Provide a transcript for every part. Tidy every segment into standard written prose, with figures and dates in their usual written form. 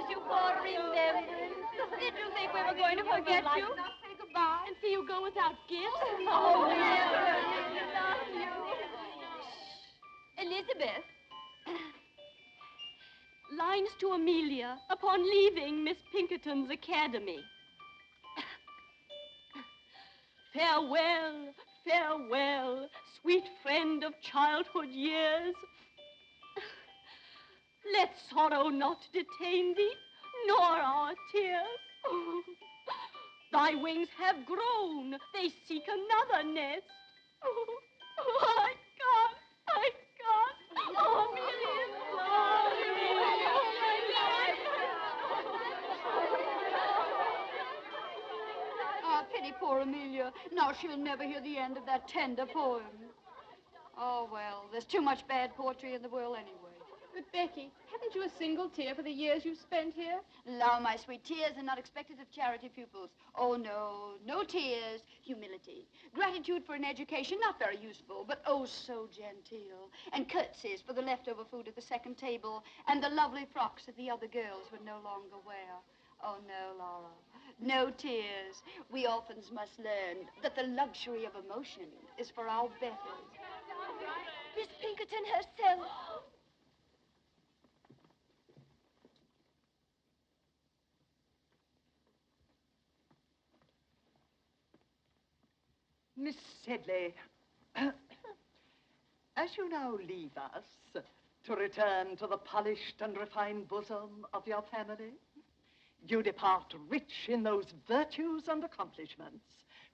miss you for remembrance. Did you think we were going to forget you? Not say goodbye and see you go without gifts? Oh, we love you. Elizabeth. Lines to Amelia upon leaving Miss Pinkerton's academy. Farewell, farewell, sweet friend of childhood years. Let sorrow not detain thee, nor our tears. Thy wings have grown, they seek another nest. I can't. Oh, Amelia. Ah, pity poor Amelia. Now she'll never hear the end of that tender poem. Oh, well, there's too much bad poetry in the world anyway. But, Becky, haven't you a single tear for the years you've spent here? Allow my sweet tears are not expected of charity pupils. Oh, no, no tears. Humility. Gratitude for an education, not very useful, but oh, so genteel. And curtsies for the leftover food at the second table, and the lovely frocks that the other girls would no longer wear. Oh, no, Laura. No tears. We orphans must learn that the luxury of emotion is for our betters. Miss Pinkerton herself. Miss Sedley, as you now leave us to return to the polished and refined bosom of your family, you depart rich in those virtues and accomplishments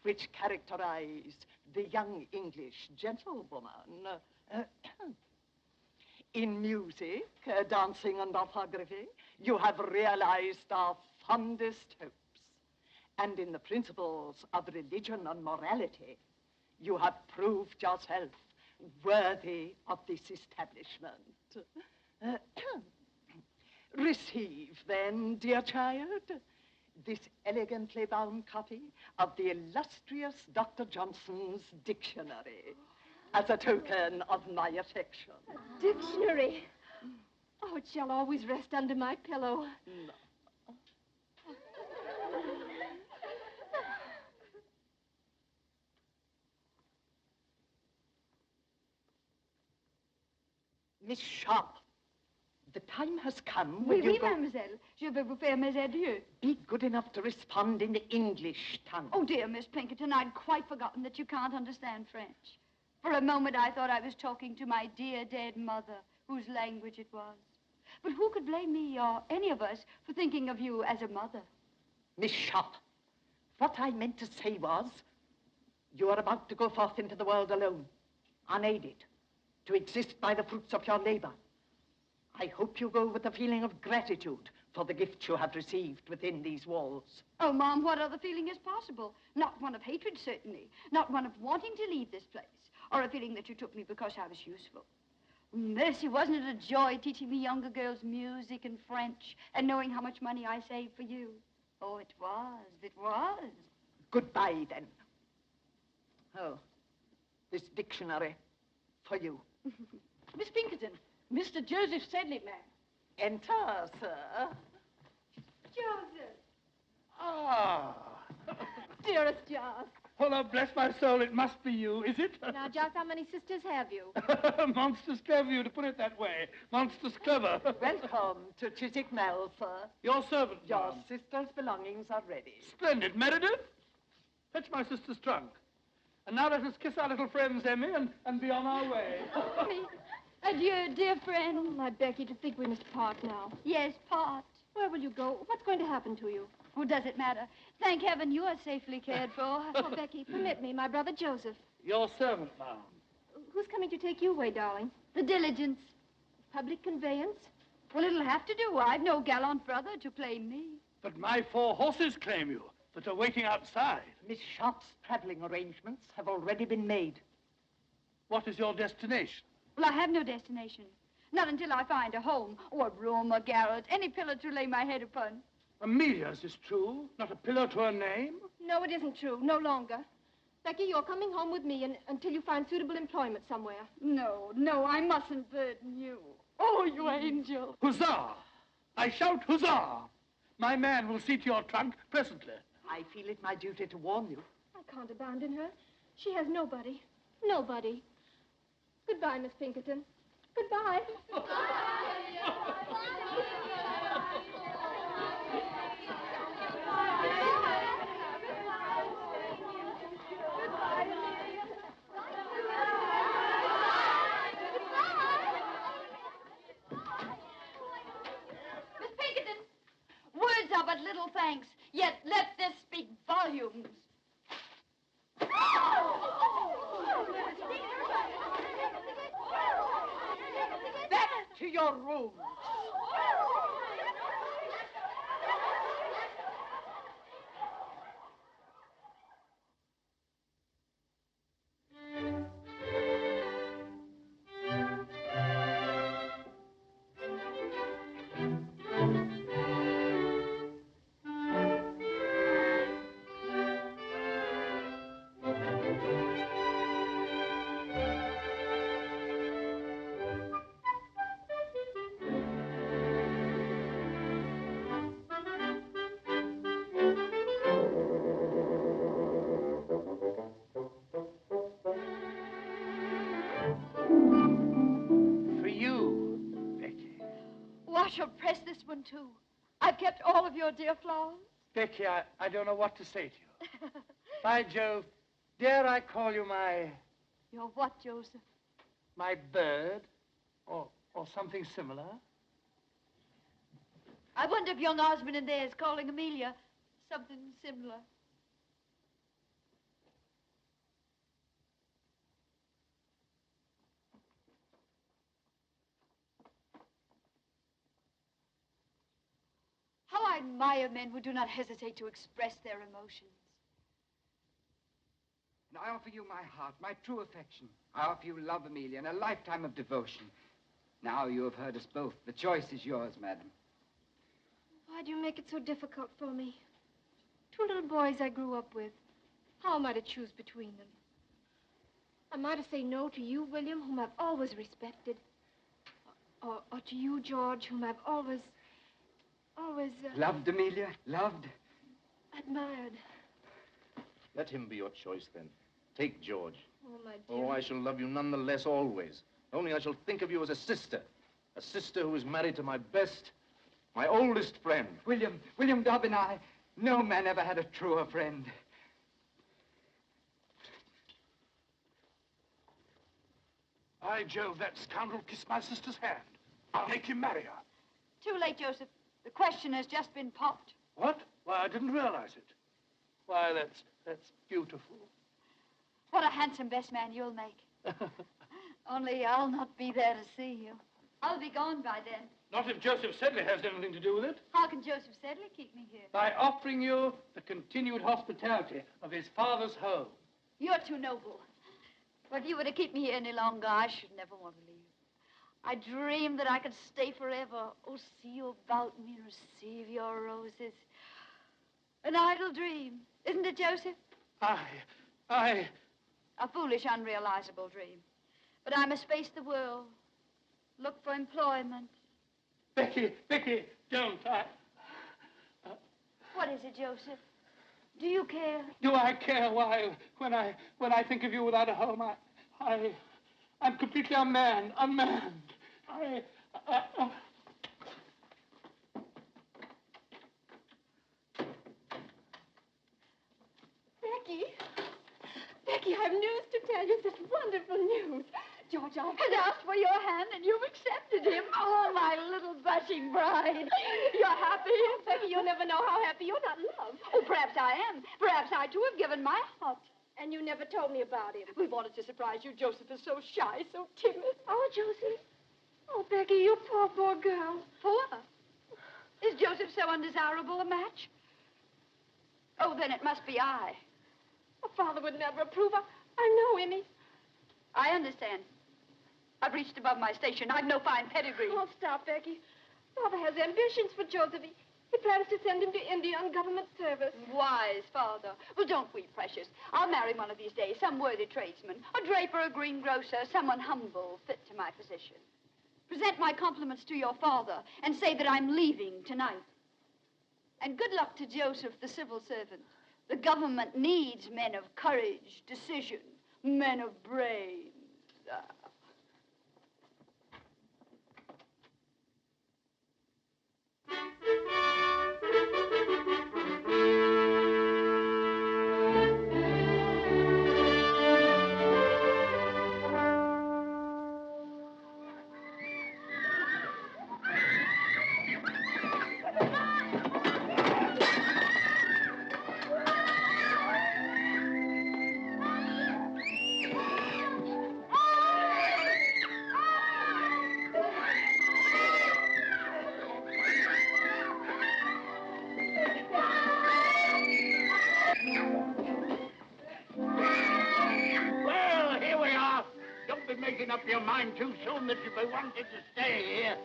which characterize the young English gentlewoman. In music, dancing, and orthography, you have realized our fondest hopes. And in the principles of religion and morality, you have proved yourself worthy of this establishment. Receive, then, dear child, this elegantly bound copy of the illustrious Dr. Johnson's dictionary as a token of my affection. A dictionary? Oh, it shall always rest under my pillow. No. Miss Sharp, the time has come when Oui, mademoiselle. Je vais vous faire mes adieux. Be good enough to respond in the English tongue. Oh, dear Miss Pinkerton, I'd quite forgotten that you can't understand French. For a moment, I thought I was talking to my dear dead mother, whose language it was. But who could blame me or any of us for thinking of you as a mother? Miss Sharp, what I meant to say was, you are about to go forth into the world alone, unaided, to exist by the fruits of your labor. I hope you go with a feeling of gratitude for the gift you have received within these walls. Oh, Mom, what other feeling is possible? Not one of hatred, certainly. Not one of wanting to leave this place. Or a feeling that you took me because I was useful. Mercy, wasn't it a joy teaching me younger girls music and French and knowing how much money I saved for you? Oh, it was. It was. Goodbye, then. Oh, this dictionary for you. Miss Pinkerton, Mr. Joseph Sedley, ma'am. Enter, sir. Joseph. Ah. Dearest Jas. Well, bless my soul, it must be you, is it? Now, Jas, how many sisters have you? Monstrous clever of you to put it that way. Monstrous clever. Welcome to Chiswick Mall, sir. Your servant, Your ma'am. sister's belongings are ready. Splendid. Meredith, fetch my sister's trunk. And now let us kiss our little friends, Emmy, and be on our way. Me. Adieu, dear friend. Oh, my Becky, to think we must part now. Yes, part. Where will you go? What's going to happen to you? Oh, does it matter? Thank heaven you are safely cared for. Oh, Becky, permit me, my brother Joseph. Your servant, ma'am. Who's coming to take you away, darling? The diligence. Public conveyance? Well, it'll have to do. I've no gallant brother to claim me. But my 4 horses claim you, that are waiting outside. Miss Sharp's traveling arrangements have already been made. What is your destination? Well, I have no destination. Not until I find a home, or a room, a garret, any pillar to lay my head upon. Amelia's is true, not a pillar to her name. No, it isn't true. No longer. Becky, you're coming home with me until you find suitable employment somewhere. No, I mustn't burden you. Oh, you angel. Huzzah! I shout huzzah. My man will see to your trunk presently. I feel it my duty to warn you. I can't abandon her. She has nobody. Nobody. Goodbye, Miss Pinkerton. Goodbye. Miss Pinkerton, words are but little thanks, yet let this speak volumes. Back to your room. I shall press this one, too. I've kept all of your dear flowers. Becky, I don't know what to say to you. By Jove, dare I call you my... Your what, Joseph? My bird? Or something similar? I wonder if young Osmond in there is calling Amelia something similar. How I admire men who do not hesitate to express their emotions. And I offer you my heart, my true affection. I offer you love, Amelia, and a lifetime of devotion. Now you have heard us both. The choice is yours, madam. Why do you make it so difficult for me? Two little boys I grew up with. How am I to choose between them? Am I to say no to you, William, whom I've always respected? Or to you, George, whom I've always... Loved, Amelia, loved. Admired. Let him be your choice, then. Take George. Oh, my dear. Oh, I shall love you none the less always. Only I shall think of you as a sister who is married to my best, my oldest friend. William Dobbin, no man ever had a truer friend. By Jove, that scoundrel kissed my sister's hand. I'll make him marry her. Too late, Joseph. The question has just been popped. What? Why, I didn't realize it. Why, that's beautiful. What a handsome best man you'll make. Only I'll not be there to see you. I'll be gone by then. Not if Joseph Sedley has anything to do with it. How can Joseph Sedley keep me here? By offering you the continued hospitality of his father's home. You're too noble. But if you were to keep me here any longer, I should never want to leave. I dreamed that I could stay forever. Oh, see you about me, receive your roses. An idle dream, isn't it, Joseph? I... A foolish, unrealizable dream. But I must face the world. Look for employment. Becky, don't. What is it, Joseph? Do you care? Do I care? Why, when I think of you without a home, I'm completely unmanned. Becky, I've news to tell you. Such wonderful news. George, I Has asked for your hand, and you've accepted him. Oh, my little blushing bride. You're happy? Becky, you'll never know how happy you're not loved. Oh, perhaps I am. Perhaps I, too, have given my heart. And you never told me about him. We wanted to surprise you. Joseph is so shy, so timid. Oh, Joseph. Oh, Becky, you poor girl. Poor? Is Joseph so undesirable a match? Oh, then it must be I. Oh, Father would never approve. I know him. I understand. I've reached above my station. I've no fine pedigree. Oh, stop, Becky. Father has ambitions for Joseph. He plans to send him to India on government service. Wise father. Well, don't weep, precious. I'll marry one of these days, some worthy tradesman, a draper, a greengrocer, someone humble, fit to my position. Present my compliments to your father and say that I'm leaving tonight. And good luck to Joseph, the civil servant. The government needs men of courage, decision, men of brains. Up your mind too soon that you be wanted to stay here.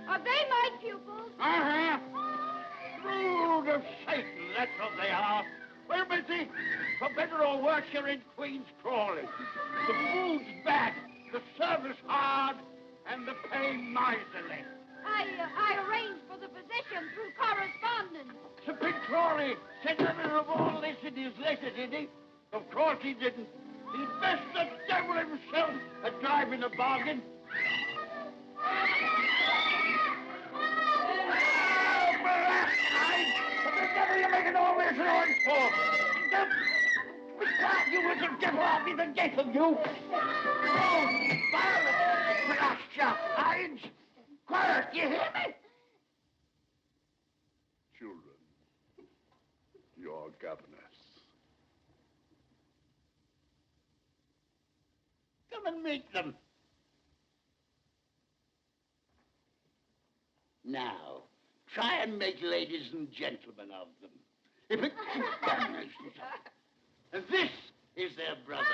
Are they my pupils? Uh-huh. Brood of Satan, that's what they are. Well, Missy, for better or worse, you're in Queen's Crawley. The food's bad, the service hard, and the pay miserly. I arranged for the position through correspondence. Sir Pig Crawley said nothing of all this in his letter, did he? Of course he didn't. He'd best the devil himself at driving a bargain. What the devil are you making all this noise for? Be quiet, you little devil, I'll be the death of you. Oh, blast your hides. Quiet, you hear me? Children, your governess. Come and meet them. Now, try and make ladies and gentlemen of them. If it... And this is their brother.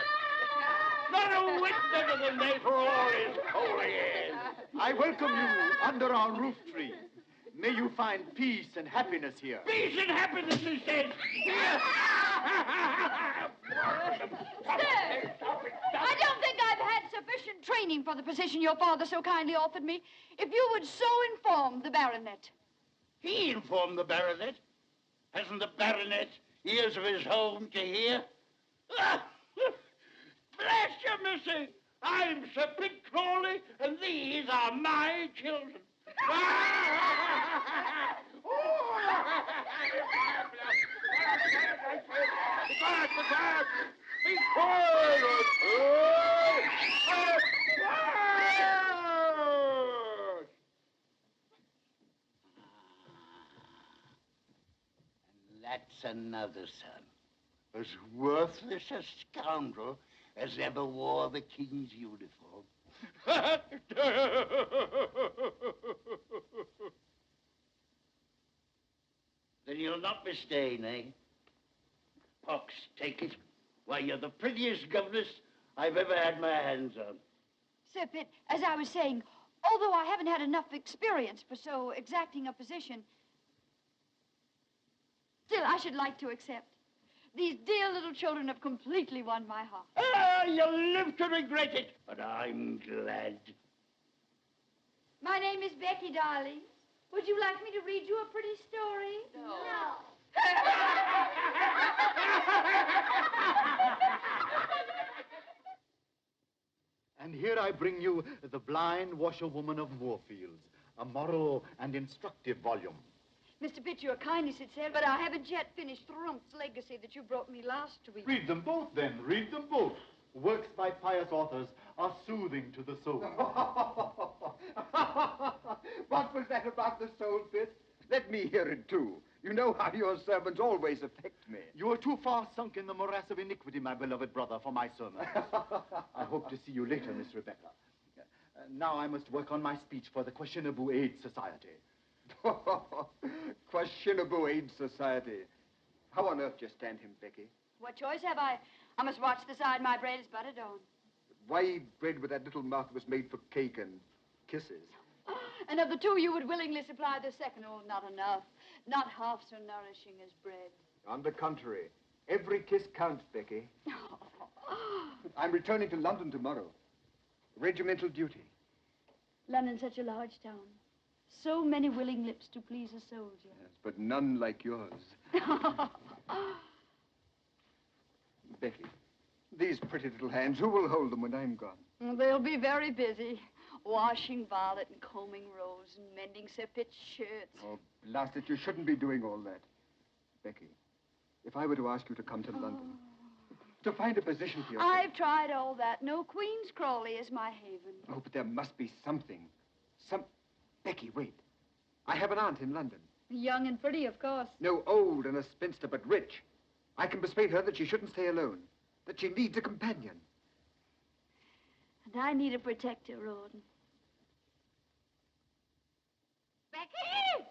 Not a whit better than they for all his holy airs. I welcome you under our roof tree. May you find peace and happiness here. Peace and happiness, he says. Here. Sir, I don't think I've had sufficient training for the position your father so kindly offered me. If you would so inform the baronet. He informed the baronet. Hasn't the baronet ears of his own to hear? Bless you, missy. I'm Sir Pig Crawley, and these are my children. Be quiet! And that's another son, as worthless a scoundrel as ever wore the king's uniform. Then you'll not be staying, eh? Pox, take it. Why, you're the prettiest governess I've ever had my hands on. Sir Pitt, as I was saying, although I haven't had enough experience for so exacting a position, still I should like to accept. These dear little children have completely won my heart. Ah, you'll live to regret it, but I'm glad. My name is Becky, darling. Would you like me to read you a pretty story? No. And here I bring you The Blind Washerwoman of Moorfields, a moral and instructive volume. Mr. Pitt, your kindness, it said, but I haven't yet finished Thrump's legacy that you brought me last week. Read them both, then. Read them both. Works by pious authors are soothing to the soul. What was that about the soul, Pitt? Let me hear it, too. You know how your sermons always affect me. You are too far sunk in the morass of iniquity, my beloved brother, for my sermons. I hope to see you later, Miss Rebecca. Now I must work on my speech for the Questionable Aid Society. Questionable Aid Society. How on earth do you stand him, Becky? What choice have I? I must watch the side my bread is buttered on. Why eat bread with that little mouth that was made for cake and kisses? And of the two, you would willingly supply the second. Oh, not enough. Not half so nourishing as bread. On the contrary, every kiss counts, Becky. I'm returning to London tomorrow. Regimental duty. London's such a large town. So many willing lips to please a soldier. Yes, but none like yours. Becky, these pretty little hands, who will hold them when I'm gone? They'll be very busy. Washing Violet and combing Rose and mending Sir Pitt's shirts. Oh, blast it, you shouldn't be doing all that. Becky, if I were to ask you to come to London, to find a position for yourself... I've tried all that. No Queen's Crawley is my haven. Oh, but there must be something. Becky, wait. I have an aunt in London. Young and pretty, of course. No, old and a spinster, but rich. I can persuade her that she shouldn't stay alone, that she needs a companion. And I need a protector, Rouben. Becky?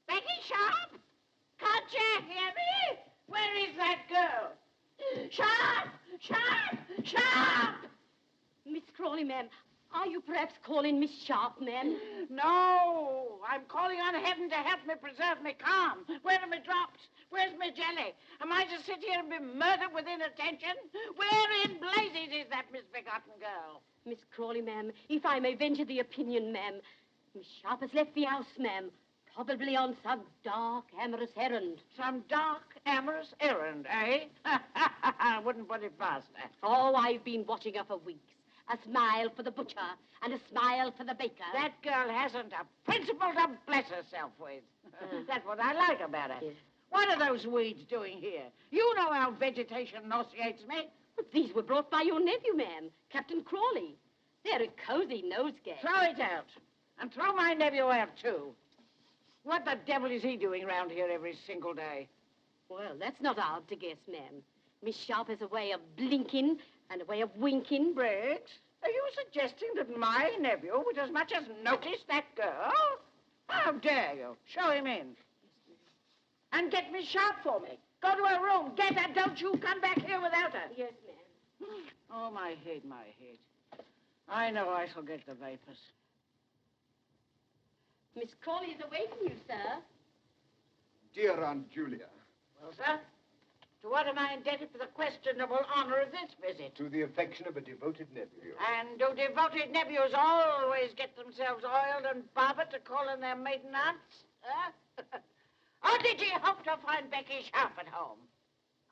Becky Sharp? Can't you hear me? Where is that girl? Sharp! Sharp! Sharp! Miss Crawley, ma'am, are you perhaps calling Miss Sharp, ma'am? No, I'm calling on heaven to help me preserve me calm. Where are my drops? Where's my jelly? Am I to sit here and be murdered with inattention? Where in blazes is that misbegotten girl? Miss Crawley, ma'am, if I may venture the opinion, ma'am, Miss Sharp has left the house, ma'am, probably on some dark, amorous errand. Some dark, amorous errand, eh? I wouldn't put it past her. Oh, I've been watching her for weeks. A smile for the butcher and a smile for the baker. That girl hasn't a principle to bless herself with. That's what I like about her. Yes. What are those weeds doing here? You know how vegetation nauseates me. But these were brought by your nephew, ma'am, Captain Crawley. They're a cozy nosegay. Throw it out. And throw my nephew out, too. What the devil is he doing round here every single day? Well, that's not hard to guess, ma'am. Miss Sharp has a way of blinking and a way of winking. Briggs, are you suggesting that my nephew would as much as notice that girl? How dare you? Show him in. And get Miss Sharp for me. Go to her room. Get her. Don't you come back here without her. Yes, ma'am. Oh, my head, my head. I know I shall get the vapors. Miss Crawley is awaiting you, sir. Dear Aunt Julia. Well, sir, to what am I indebted for the questionable honor of this visit? To the affection of a devoted nephew. And do devoted nephews always get themselves oiled and barbered to call in their maiden aunts? Huh? Or did you hope to find Becky Sharp at home?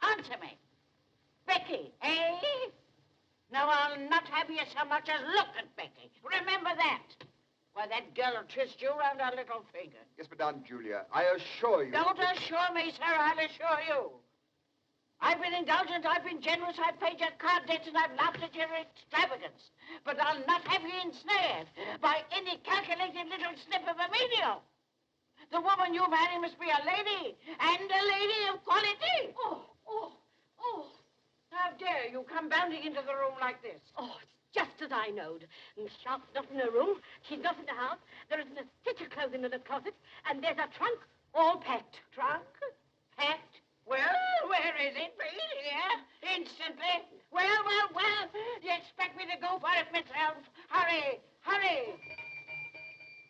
Answer me. Becky, eh? No, I'll not have you so much as look at Becky. Remember that. Why, that girl will twist you round her little finger. Yes, but Aunt Julia, I assure you... Don't assure me, sir. I'll assure you. I've been indulgent, I've been generous, I've paid your card debts, and I've laughed at your extravagance. But I'll not have you ensnared by any calculated little snip of a menial. The woman you've had must be a lady, and a lady of quality. Oh. How dare you come bounding into the room like this? Oh, it's just as I knowed. Miss Sharp's not in her room. She's not in the house. There isn't a stitch of clothing in the closet. And there's a trunk all packed. Trunk? Packed? Well, where is it? Please, here. Instantly. Well. You expect me to go for it myself? Hurry.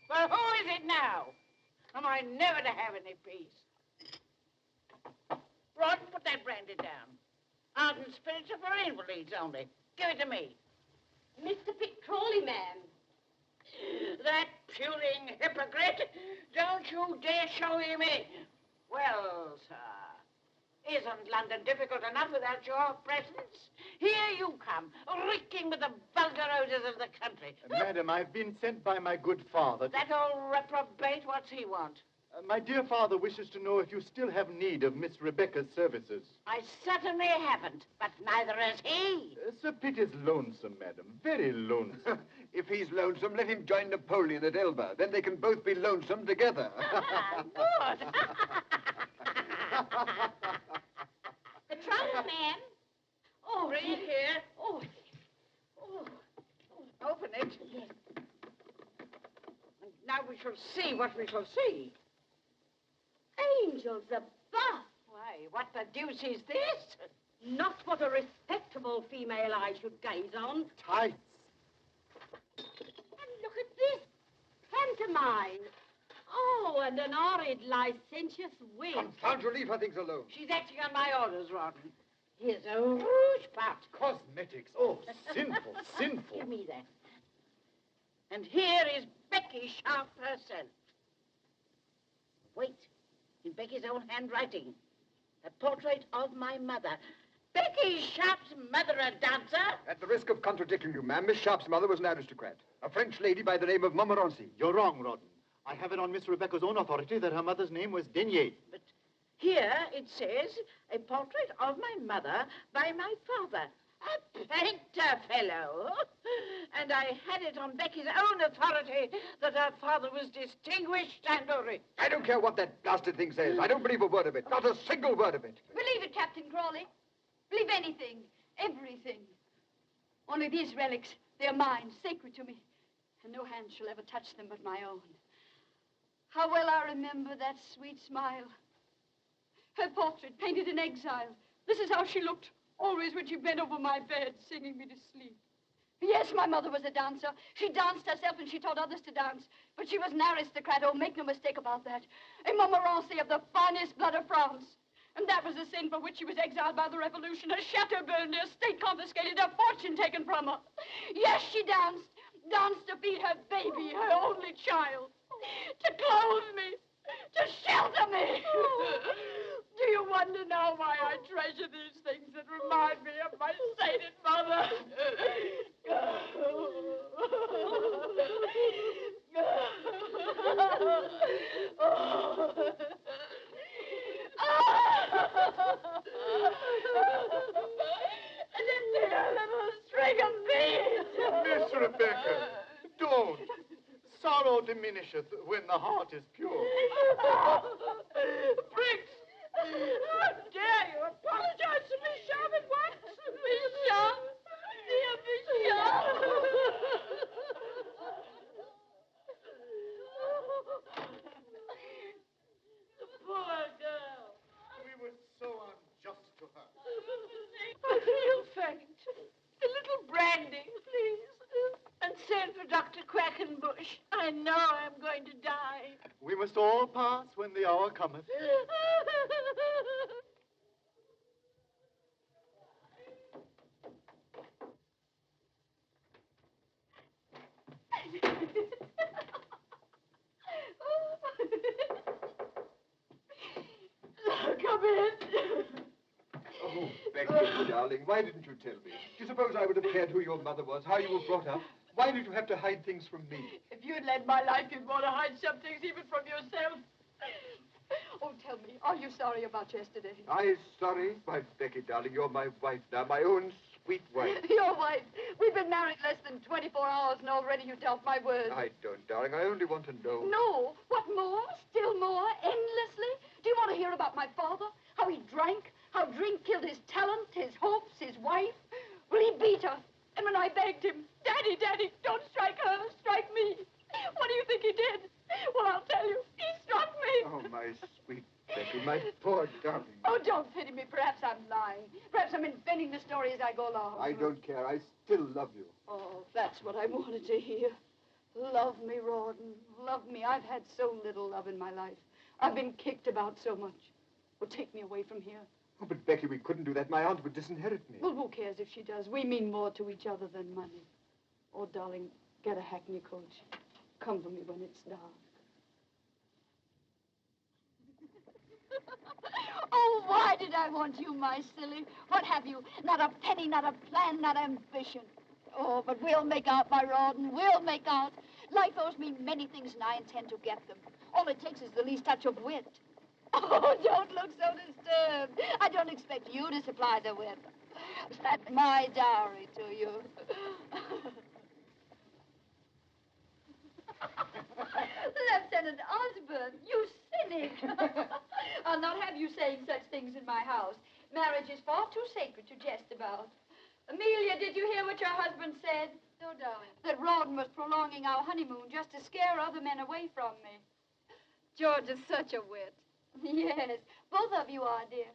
Well, who is it now? Am I never to have any peace? Rawdon, put that brandy down. Ardent spirits are for invalids only. Give it to me. Mr. Pitt Crawley, ma'am. That puling hypocrite. Don't you dare show him in. Well, sir, isn't London difficult enough without your presence? Here you come, reeking with the vulgar odors of the country. Madam, I've been sent by my good father. That old reprobate, what's he want? My dear father wishes to know if you still have need of Miss Rebecca's services. I certainly haven't, but neither has he. Sir Pitt is lonesome, madam. Very lonesome. If he's lonesome, let him join Napoleon at Elba. Then they can both be lonesome together. Good. The trunk, ma'am. Oh, read here. Oh. Open it. Yes. And now we shall see what we shall see. Angels above. Why, what the deuce is this? Not what a respectable female eye should gaze on. Tights. And look at this. Pantomime. Oh, and an horrid, licentious wig. Confound you, leave her things alone. She's acting on my orders, Rawdon. Here's a rouge pot. Cosmetics. Oh, sinful. Give me that. And here is Becky Sharp herself. Wait, in Becky's own handwriting. A portrait of my mother. Becky Sharp's mother a dancer? At the risk of contradicting you, ma'am, Miss Sharp's mother was an aristocrat. A French lady by the name of Montmorency. You're wrong, Rouben. I have it on Miss Rebecca's own authority that her mother's name was Denier. But here it says, a portrait of my mother by my father. A painter fellow. And I had it on Becky's own authority that her father was distinguished and rich. I don't care what that blasted thing says. I don't believe a word of it. Not a single word of it. Believe it, Captain Crawley. Believe anything, everything. Only these relics, they're mine, sacred to me. And no hand shall ever touch them but my own. How well I remember that sweet smile. Her portrait, painted in exile. This is how she looked, always when she bent over my bed, singing me to sleep. Yes, my mother was a dancer. She danced herself and she taught others to dance. But she was an aristocrat, oh, make no mistake about that. A Montmorency of the finest blood of France. And that was the sin for which she was exiled by the Revolution. Her chateau burned, her estate confiscated, her fortune taken from her. Yes, she danced. Danced to feed her baby, her only child. To clothe me. To shelter me. Do you wonder now why I treasure these things that remind me of my sainted mother? And a dear little string of beads. Miss Rebecca, don't. Sorrow diminisheth when the heart is pure. Briggs! How dare you apologize to Miss Sharp at once? Miss Sharp! Dear Miss Sharp! The poor girl. We were so unjust to her. I feel faint. A little brandy, please. And send for Dr. Quackenbush. I know I'm going to die. We must all pass when the hour cometh. Come in. Oh, Becky, darling, why didn't you tell me? Do you suppose I would have cared who your mother was, how you were brought up? Why did you have to hide things from me? If you'd led my life, you'd want to hide some things even from yourself. Oh, tell me, are you sorry about yesterday? I sorry? Why, Becky, darling, you're my wife now, my own sweet wife. Your wife. We've been married less than 24 hours, and already you doubt my word. I don't, darling. I only want to know. No. What more? Still more? Endlessly? Do you want to hear about my father? How he drank? How drink killed his talent, his hopes, his wife? Well, he beat her. And when I begged him, Daddy, Daddy, don't strike her, strike me. What do you think he did? Well, I'll tell you. He struck me. Oh, my sweet Becky, my poor darling. Oh, don't pity me. Perhaps I'm lying. Perhaps I'm inventing the story as I go along. I don't care. I still love you. Oh, that's what I wanted to hear. Love me, Rawdon. Love me. I've had so little love in my life. I've been kicked about so much. Well, take me away from here. Oh, but Becky, we couldn't do that. My aunt would disinherit me. Well, who cares if she does? We mean more to each other than money. Oh, darling, get a hackney coach. Come for me when it's dark. Oh, why did I want you, my silly? What have you? Not a penny, not a plan, not ambition. Oh, but we'll make out, my Rawdon. We'll make out. Life owes me many things, and I intend to get them. All it takes is the least touch of wit. Oh, don't look so disturbed. I don't expect you to supply the wit. That's my dowry to you. Lieutenant Osborne, you cynic. I'll not have you saying such things in my house. Marriage is far too sacred to jest about. Amelia, did you hear what your husband said? No, darling. That Rawdon was prolonging our honeymoon just to scare other men away from me. George is such a wit. Yes, both of you are, dear.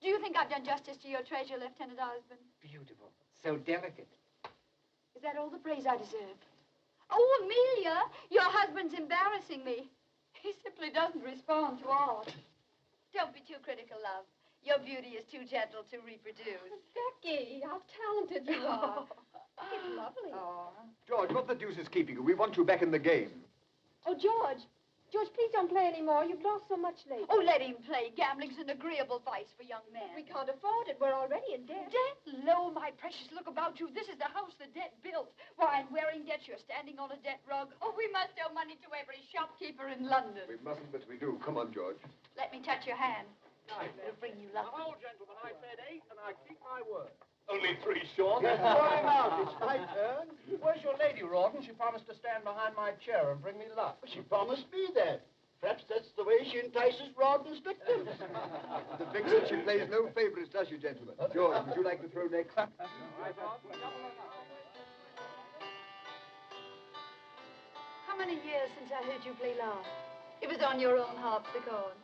Do you think I've done justice to your treasure, Lieutenant Osborne? Beautiful. So delicate. Is that all the praise I deserve? Oh, Amelia, your husband's embarrassing me. He simply doesn't respond to art. Don't be too critical, love. Your beauty is too gentle to reproduce. Becky, how talented you are. It's lovely. Oh. George, what the deuce is keeping you? We want you back in the game. Oh, George. George, please don't play anymore. You've lost so much lately. Oh, let him play. Gambling's an agreeable vice for young men. We can't afford it. We're already in debt. Debt? Lo, my precious, look about you. This is the house the debt built. Why, I'm wearing debt. You're standing on a debt rug. Oh, we must owe money to every shopkeeper in London. We mustn't, but we do. Come on, George. Let me touch your hand. It'll bring you luck. Now, gentlemen, I said 8, and I keep my word. Only 3 short. Time out. It's my turn. Where's your lady, Rouben? She promised to stand behind my chair and bring me luck. She promised me that. Perhaps that's the way she entices Rouben's victims. The vixen, she plays no favorites, does she, gentlemen? George, would you like to throw next? How many years since I heard you play last? It was on your own harpsichord.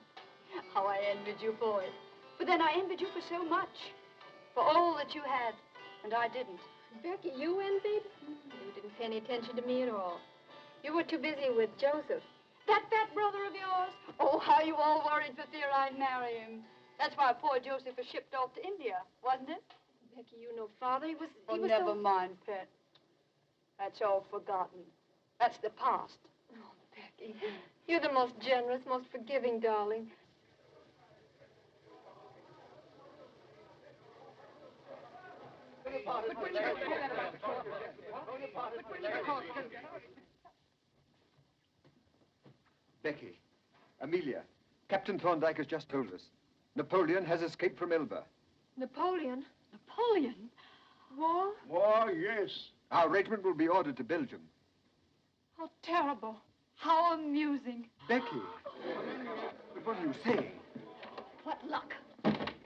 How I envied you for it. But then I envied you for so much. For all that you had, and I didn't. Becky, you envied? You didn't pay any attention to me at all. You were too busy with Joseph. That fat brother of yours? Oh, how you all worried for fear I'd marry him. That's why poor Joseph was shipped off to India, wasn't it? Becky, you know Father, he was Never mind, pet. That's all forgotten. That's the past. Oh, Becky, you're the most generous, most forgiving darling. Becky, Amelia, Captain Thorndyke has just told us. Napoleon has escaped from Elba. Napoleon? Napoleon? War? War, yes. Our regiment will be ordered to Belgium. How terrible. How amusing. Becky, what are you saying? What luck.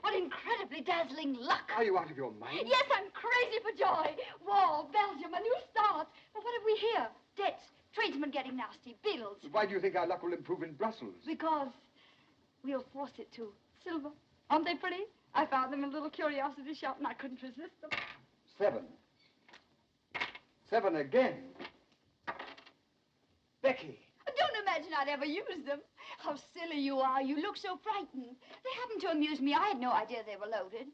What incredibly dazzling luck. Are you out of your mind? Yes, I'm crazy for joy. War, Belgium, a new start. But what have we here? Debts, tradesmen getting nasty, bills. Why do you think our luck will improve in Brussels? Because we'll force it to. Silver. Aren't they pretty? I found them in a little curiosity shop and I couldn't resist them. 7. 7 again. Becky. Don't imagine I'd ever use them. How silly you are. You look so frightened. They happened to amuse me. I had no idea they were loaded.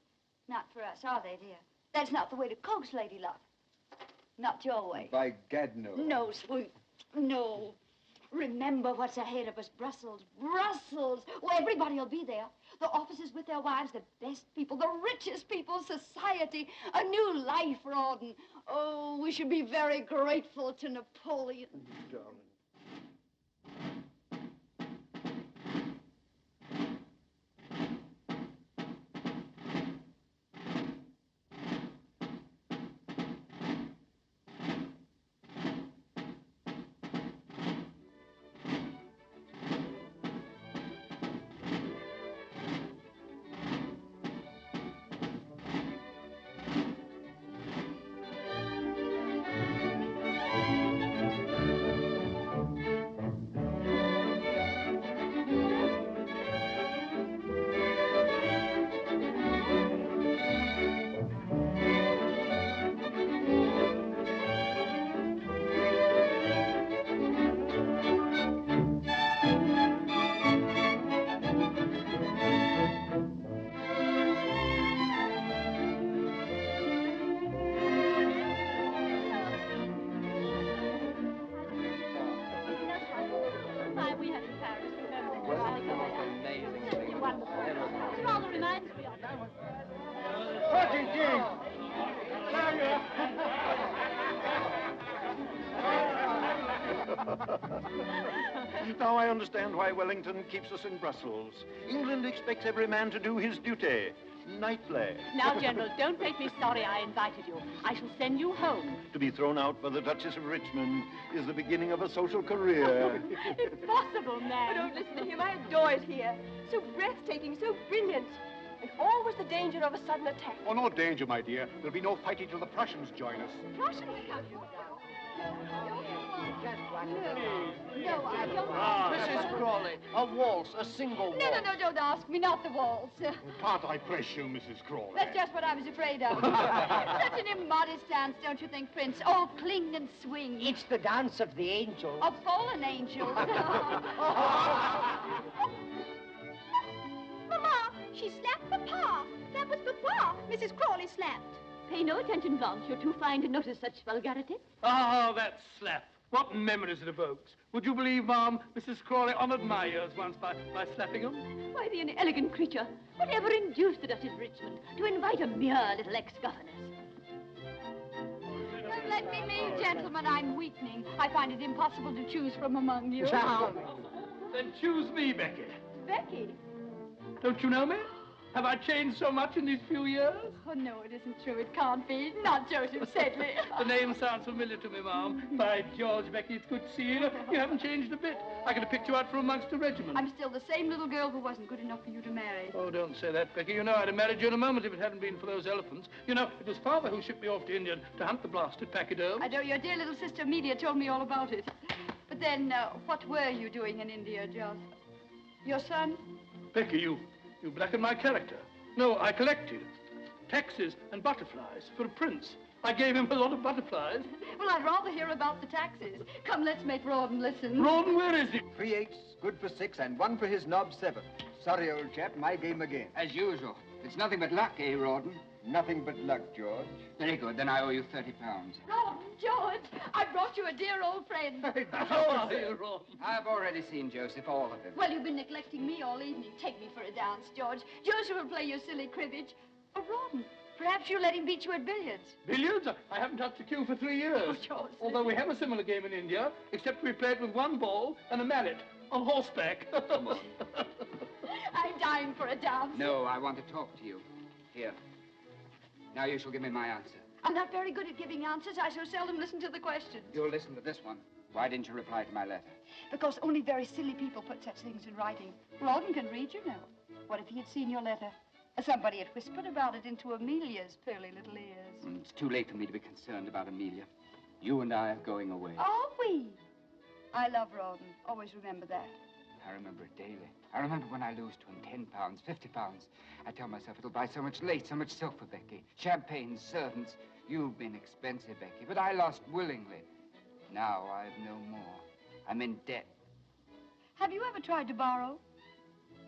Not for us, are they, dear? That's not the way to coax lady love. Not your way. By gad, no. No, sweet. No. Remember what's ahead of us. Brussels. Brussels. Oh, everybody will be there. The officers with their wives, the best people, the richest people, society. A new life, Rawdon. Oh, we should be very grateful to Napoleon. Darling. Now I understand why Wellington keeps us in Brussels. England expects every man to do his duty. Nightly. Now, General, don't make me sorry I invited you. I shall send you home. To be thrown out by the Duchess of Richmond is the beginning of a social career. Impossible, man. But don't listen to him. I adore it here. So breathtaking, so brilliant. And always the danger of a sudden attack. Oh, no danger, my dear. There'll be no fighting till the Prussians join us. Prussians? No, I don't. Mrs. Crawley, a waltz, a single waltz. No, don't ask me. Not the waltz. Can't I press you, Mrs. Crawley? That's just what I was afraid of. Such an immodest dance, don't you think, Prince? Oh, cling and swing. It's the dance of the angels. Of fallen angels. Mama, she slapped Papa. That was Papa Mrs. Crawley slapped. Pay no attention, Blanche. You're too fine to notice such vulgarity. Ah, that slap. What memories it evokes. Would you believe, Ma'am, Mrs. Crawley honoured my ears once by slapping them? Why, the inelegant creature. Whatever induced the Duchess of Richmond to invite a mere little ex-governess? Let me leave, gentlemen. I'm weakening. I find it impossible to choose from among you. Charming. Then choose me, Becky. Becky? Don't you know me? Have I changed so much in these few years? Oh, no, it isn't true. It can't be. Not Joseph Sedley. The name sounds familiar to me, Ma'am. By George, Becky, it's good to see you. You haven't changed a bit. I could have picked you out from amongst the regiment. I'm still the same little girl who wasn't good enough for you to marry. Oh, don't say that, Becky. You know I'd have married you in a moment if it hadn't been for those elephants. You know, it was Father who shipped me off to India to hunt the blasted pachyderms. I know your dear little sister Amelia told me all about it. But then, what were you doing in India, Jos? Your son? Becky, you blackened my character. No, I collected taxes and butterflies for a prince. I gave him a lot of butterflies. Well, I'd rather hear about the taxes. Come, let's make Rouben listen. Rouben, where is he? 3 8s, good for 6, and 1 for his knob 7. Sorry, old chap, my game again. As usual. It's nothing but luck, eh, Rawdon? Nothing but luck, George. Very good. Then I owe you £30. Rouben, George, I brought you a dear old friend. How are you, Rouben? I've already seen Joseph, all of him. Well, you've been neglecting me all evening. Take me for a dance, George. Joseph will play your silly cribbage. Oh, Rouben, perhaps you'll let him beat you at billiards. Billiards? I haven't touched a cue for 3 years. Oh, George. Although we have a similar game in India, except we play it with 1 ball and a mallet on horseback. Come on. I'm dying for a dance. No, I want to talk to you. Here. Now you shall give me my answer. I'm not very good at giving answers. I so seldom listen to the questions. You'll listen to this one. Why didn't you reply to my letter? Because only very silly people put such things in writing. Rawdon can read, you know. What if he had seen your letter? Somebody had whispered about it into Amelia's pearly little ears. It's too late for me to be concerned about Amelia. You and I are going away. Are we? I love Rawdon. Always remember that. I remember it daily. I remember when I lose to him £10, £50. I tell myself it'll buy so much lace, so much silk for Becky. Champagne, servants. You've been expensive, Becky, but I lost willingly. Now I've no more. I'm in debt. Have you ever tried to borrow?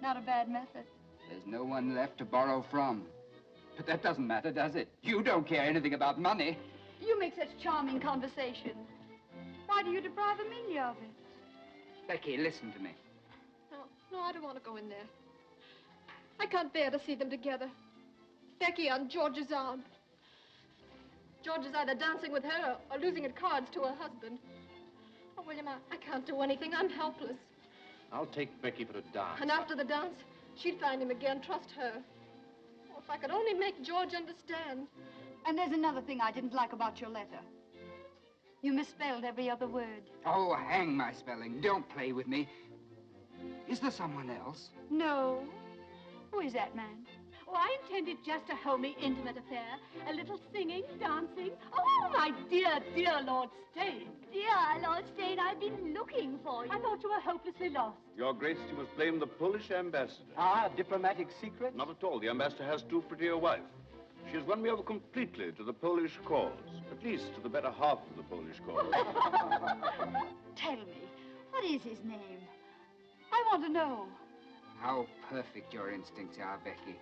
Not a bad method. There's no one left to borrow from. But that doesn't matter, does it? You don't care anything about money. You make such charming conversation. Why do you deprive Amelia of it? Becky, listen to me. No, I don't want to go in there. I can't bear to see them together. Becky on George's arm. George is either dancing with her or losing at cards to her husband. Oh, William, I can't do anything. I'm helpless. I'll take Becky for a dance. And after the dance, she'd find him again. Trust her. Oh, if I could only make George understand. And there's another thing I didn't like about your letter. You misspelled every other word. Oh, hang my spelling. Don't play with me. Is there someone else? No. Who is that man? Oh, I intended just a homey, intimate affair. A little singing, dancing. Oh, my dear, dear Lord Stane. Dear Lord Stane, I've been looking for you. I thought you were hopelessly lost. Your Grace, you must blame the Polish ambassador. Ah, diplomatic secret? Not at all. The ambassador has too pretty a wife. She has won me over completely to the Polish cause. At least to the better half of the Polish cause. Tell me, what is his name? I want to know. How perfect your instincts are, Becky.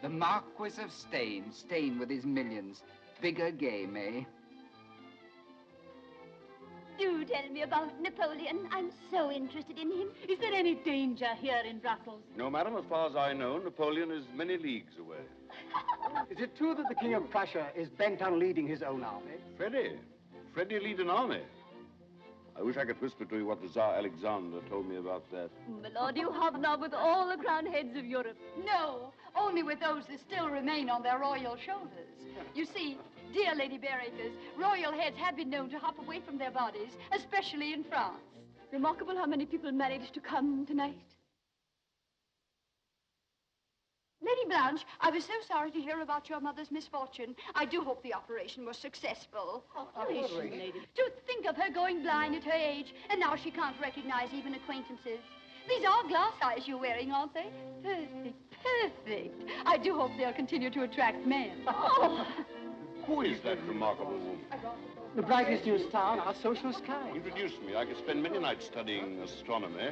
The Marquis of Stane. Stane with his millions. Bigger game, eh? Do tell me about Napoleon. I'm so interested in him. Is there any danger here in Brussels? No, madam, as far as I know, Napoleon is many leagues away. Is it true that the King of Prussia is bent on leading his own army? Freddie lead an army. I wish I could whisper to you what the Tsar Alexander told me about that. My lord, you hobnob with all the crowned heads of Europe. No, only with those that still remain on their royal shoulders. You see, dear Lady Bearacres, royal heads have been known to hop away from their bodies, especially in France. Remarkable how many people managed to come tonight. Lady Blanche, I was so sorry to hear about your mother's misfortune. I do hope the operation was successful. Operation, lady. To think of her going blind at her age, and now she can't recognize even acquaintances. These are glass eyes you're wearing, aren't they? Perfect, perfect. I do hope they'll continue to attract men. Oh. Who is that remarkable woman? The brightest new star in our social sky. Introduce me. I could spend many nights studying astronomy.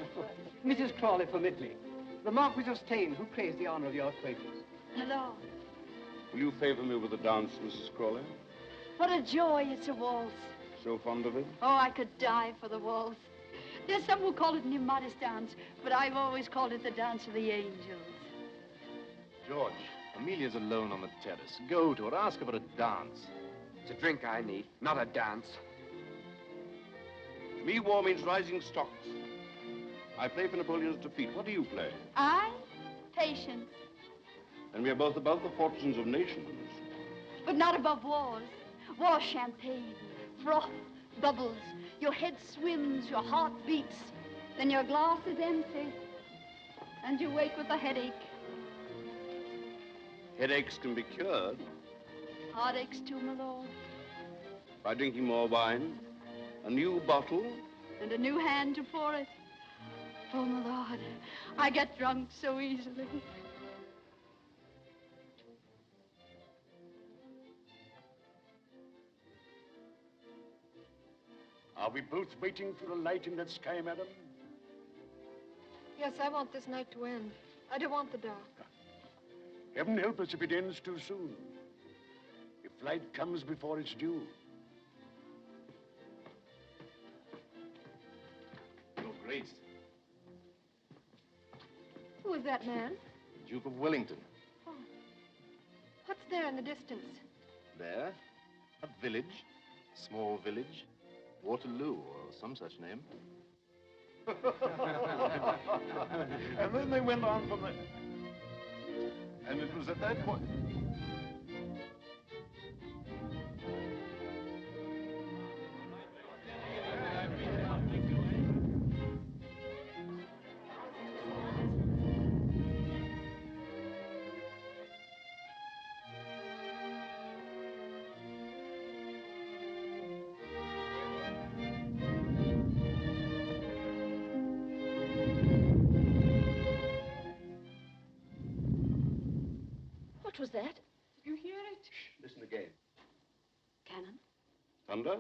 Mrs. Crawley, permit me. The Marquis of Stane, who craves the honor of your acquaintance. My lord. Will you favor me with a dance, Mrs. Crawley? What a joy it's a waltz. So fond of it? Oh, I could die for the waltz. There's some who call it an immodest dance, but I've always called it the dance of the angels. George, Amelia's alone on the terrace. Go to her, ask her for a dance. It's a drink I need, not a dance. To me, war means rising stocks. I play for Napoleon's defeat. What do you play? I? Patience. And we are both above the fortunes of nations. But not above wars. War champagne, froth, bubbles. Your head swims, your heart beats. Then your glass is empty. And you wake with a headache. Headaches can be cured. Heartaches too, my lord. By drinking more wine, a new bottle. And a new hand to pour it. Oh, my lord, I get drunk so easily. Are we both waiting for a light in that sky, madam? Yes, I want this night to end. I don't want the dark. Heaven help us if it ends too soon. If light comes before it's due. Your Grace, Who is that man? Duke of Wellington. Oh. What's there in the distance? There, a village, small village, Waterloo, or some such name. And then they went on from there. And it was at that point... What was that? You hear it? Shh, listen again. Cannon? Thunder?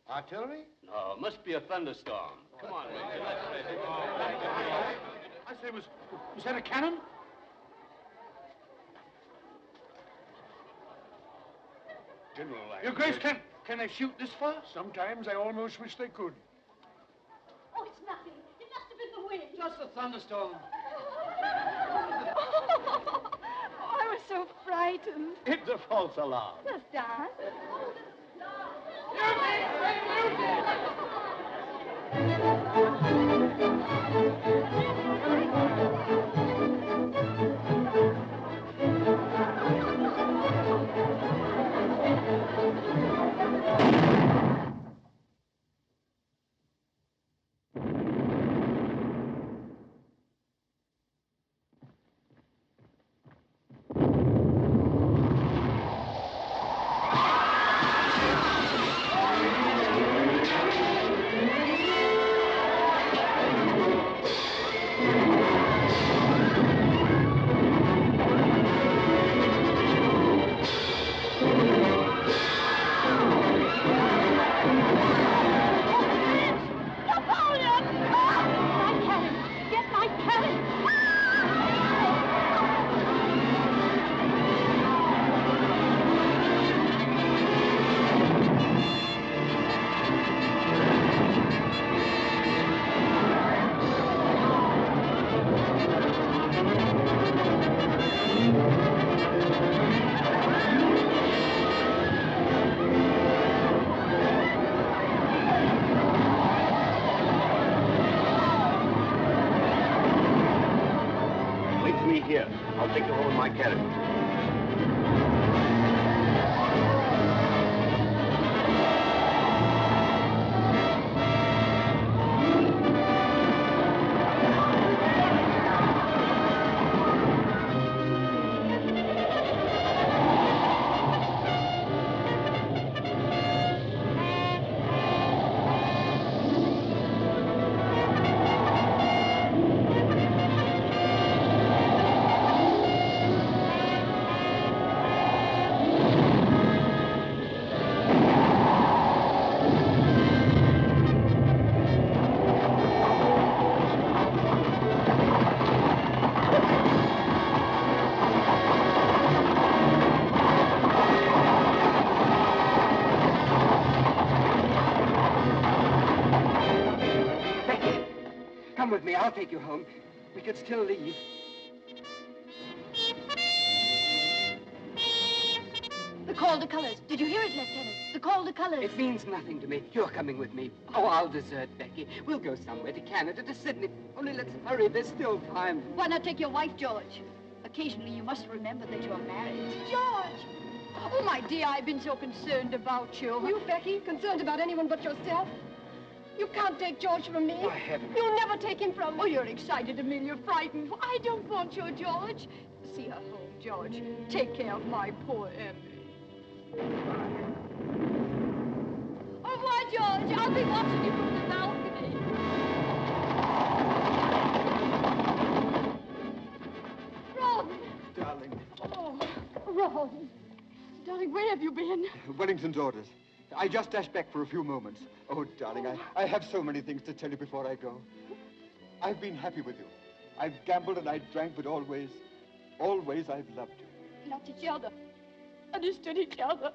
Artillery? No, must be a thunderstorm. Come on, Major, let's face it. I say, was that a cannon? General, Your Grace, can they shoot this far? Sometimes I almost wish they could. Oh, it's nothing. It must have been the wind. Just a thunderstorm. Oh, I was so frightened. It's a false alarm. Just dance. Here, I'll take you home in my carriage. me. I'll take you home. We could still leave. The call to colors. Did you hear it, Lieutenant? The call to colors. It means nothing to me. You're coming with me. Oh, I'll desert Becky. We'll go somewhere, to Canada, to Sydney. Only let's hurry. There's still time. Why not take your wife, George? Occasionally, you must remember that you're married. George! Oh, my dear, I've been so concerned about you. You, Becky, concerned about anyone but yourself? You can't take George from me. I haven't. You'll never take him from me. Oh, you're excited, Amelia, frightened. I don't want you, George. See her home, George. Take care of my poor Emmy. Au revoir, George. I'll be watching you from the balcony. Ron! Darling. Oh, Ron. Darling, where have you been? Wellington's orders. I just dashed back for a few moments. Oh, darling, I have so many things to tell you before I go. I've been happy with you. I've gambled and I drank, but always I've loved you. Loved each other. Understood each other.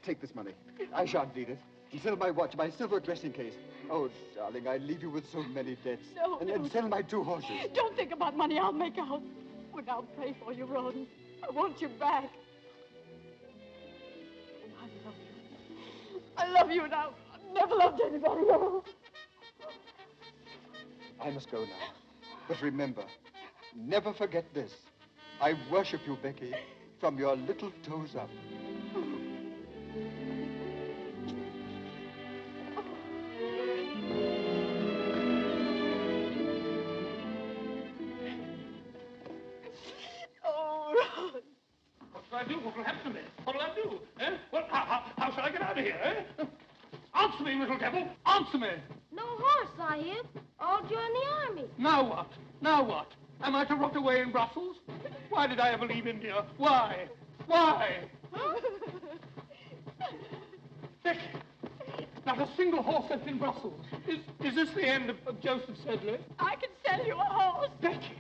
Take this money. I shan't need it. And sell my watch, my silver dressing case. Oh, darling, I leave you with so many debts. No, and sell my 2 horses. Don't think about money. I'll make out. But I'll pray for you, Ron. I want you back. I love you now. I've never loved anybody else. I must go now. But remember, never forget this. I worship you, Becky, from your little toes up. Oh, Ron. What shall I do? What will happen to me? What will I do? Eh? Well, how shall I get out of here, eh? Answer me, little devil. Answer me. No horse, Sahib. I'll join the army. Now what? Now what? Am I to rot away in Brussels? Why did I ever leave India? Why? Why? Becky, not a single horse left in Brussels. Is this the end of Joseph Sedley? I can sell you a horse. Becky!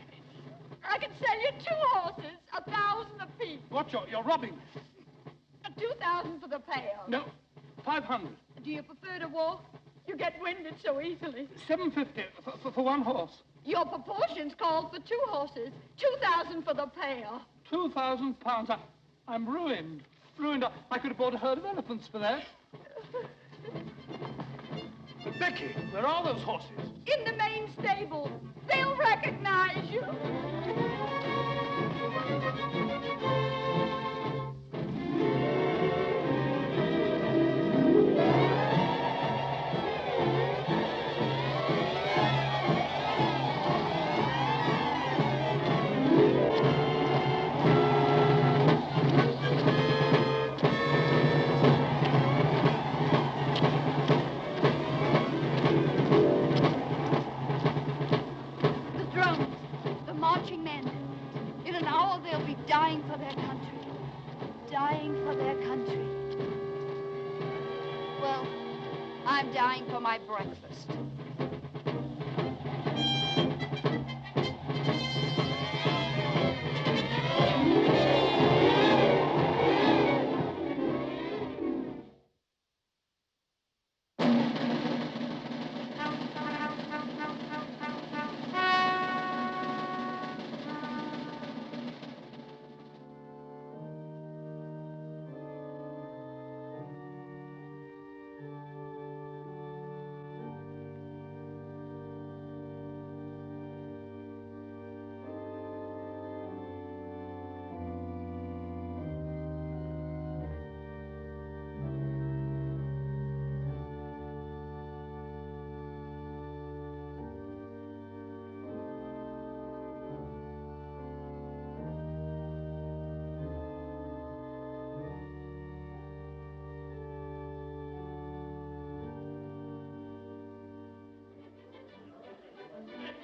I can sell you 2 horses, 1,000 apiece. What, you're robbing me? 2,000 for the pair. No, 500. Do you prefer to walk? You get winded so easily. 750 for 1 horse. Your proportions call for 2 horses. 2,000 for the pair. 2,000 pounds. I'm ruined. Ruined. I could have bought a herd of elephants for that. But Becky, where are those horses? In the main stable. They'll recognize you. Dying for their country. Dying for their country. Well, I'm dying for my breakfast.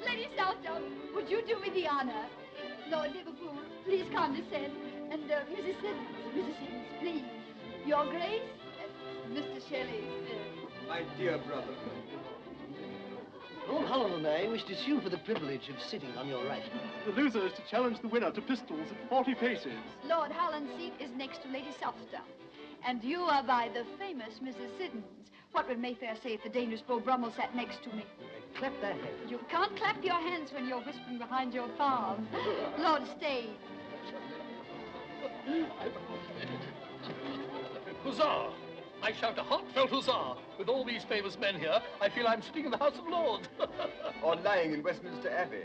Lady Southdown, would you do me the honor? Lord Liverpool, please condescend. And Mrs. Simmons, please. Your Grace, Mr. Shelley. My dear brother. Lord Holland and I wish to sue for the privilege of sitting on your right. The loser is to challenge the winner to pistols at 40 paces. Lord Holland's seat is next to Lady Southdown. And you are by the famous Mrs. Siddons. What would Mayfair say if the dangerous Beau Brummel sat next to me? clap their hands. You can't clap your hands when you're whispering behind your palm. Lord Stane. Huzzah! I shout a heartfelt huzzah. With all these famous men here, I feel I'm sitting in the House of Lords. Or lying in Westminster Abbey.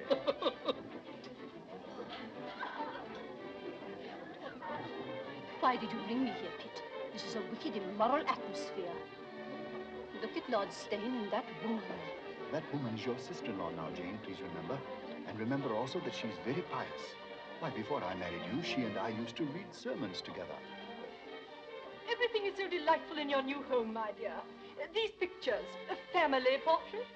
Why did you bring me here, Pitt? This is a wicked, immoral atmosphere. Look at Lord Stane and that woman. That woman is your sister-in-law now, Jane, please remember. And remember also that she's very pious. Why, before I married you, she and I used to read sermons together. Everything is so delightful in your new home, my dear. These pictures, family portraits.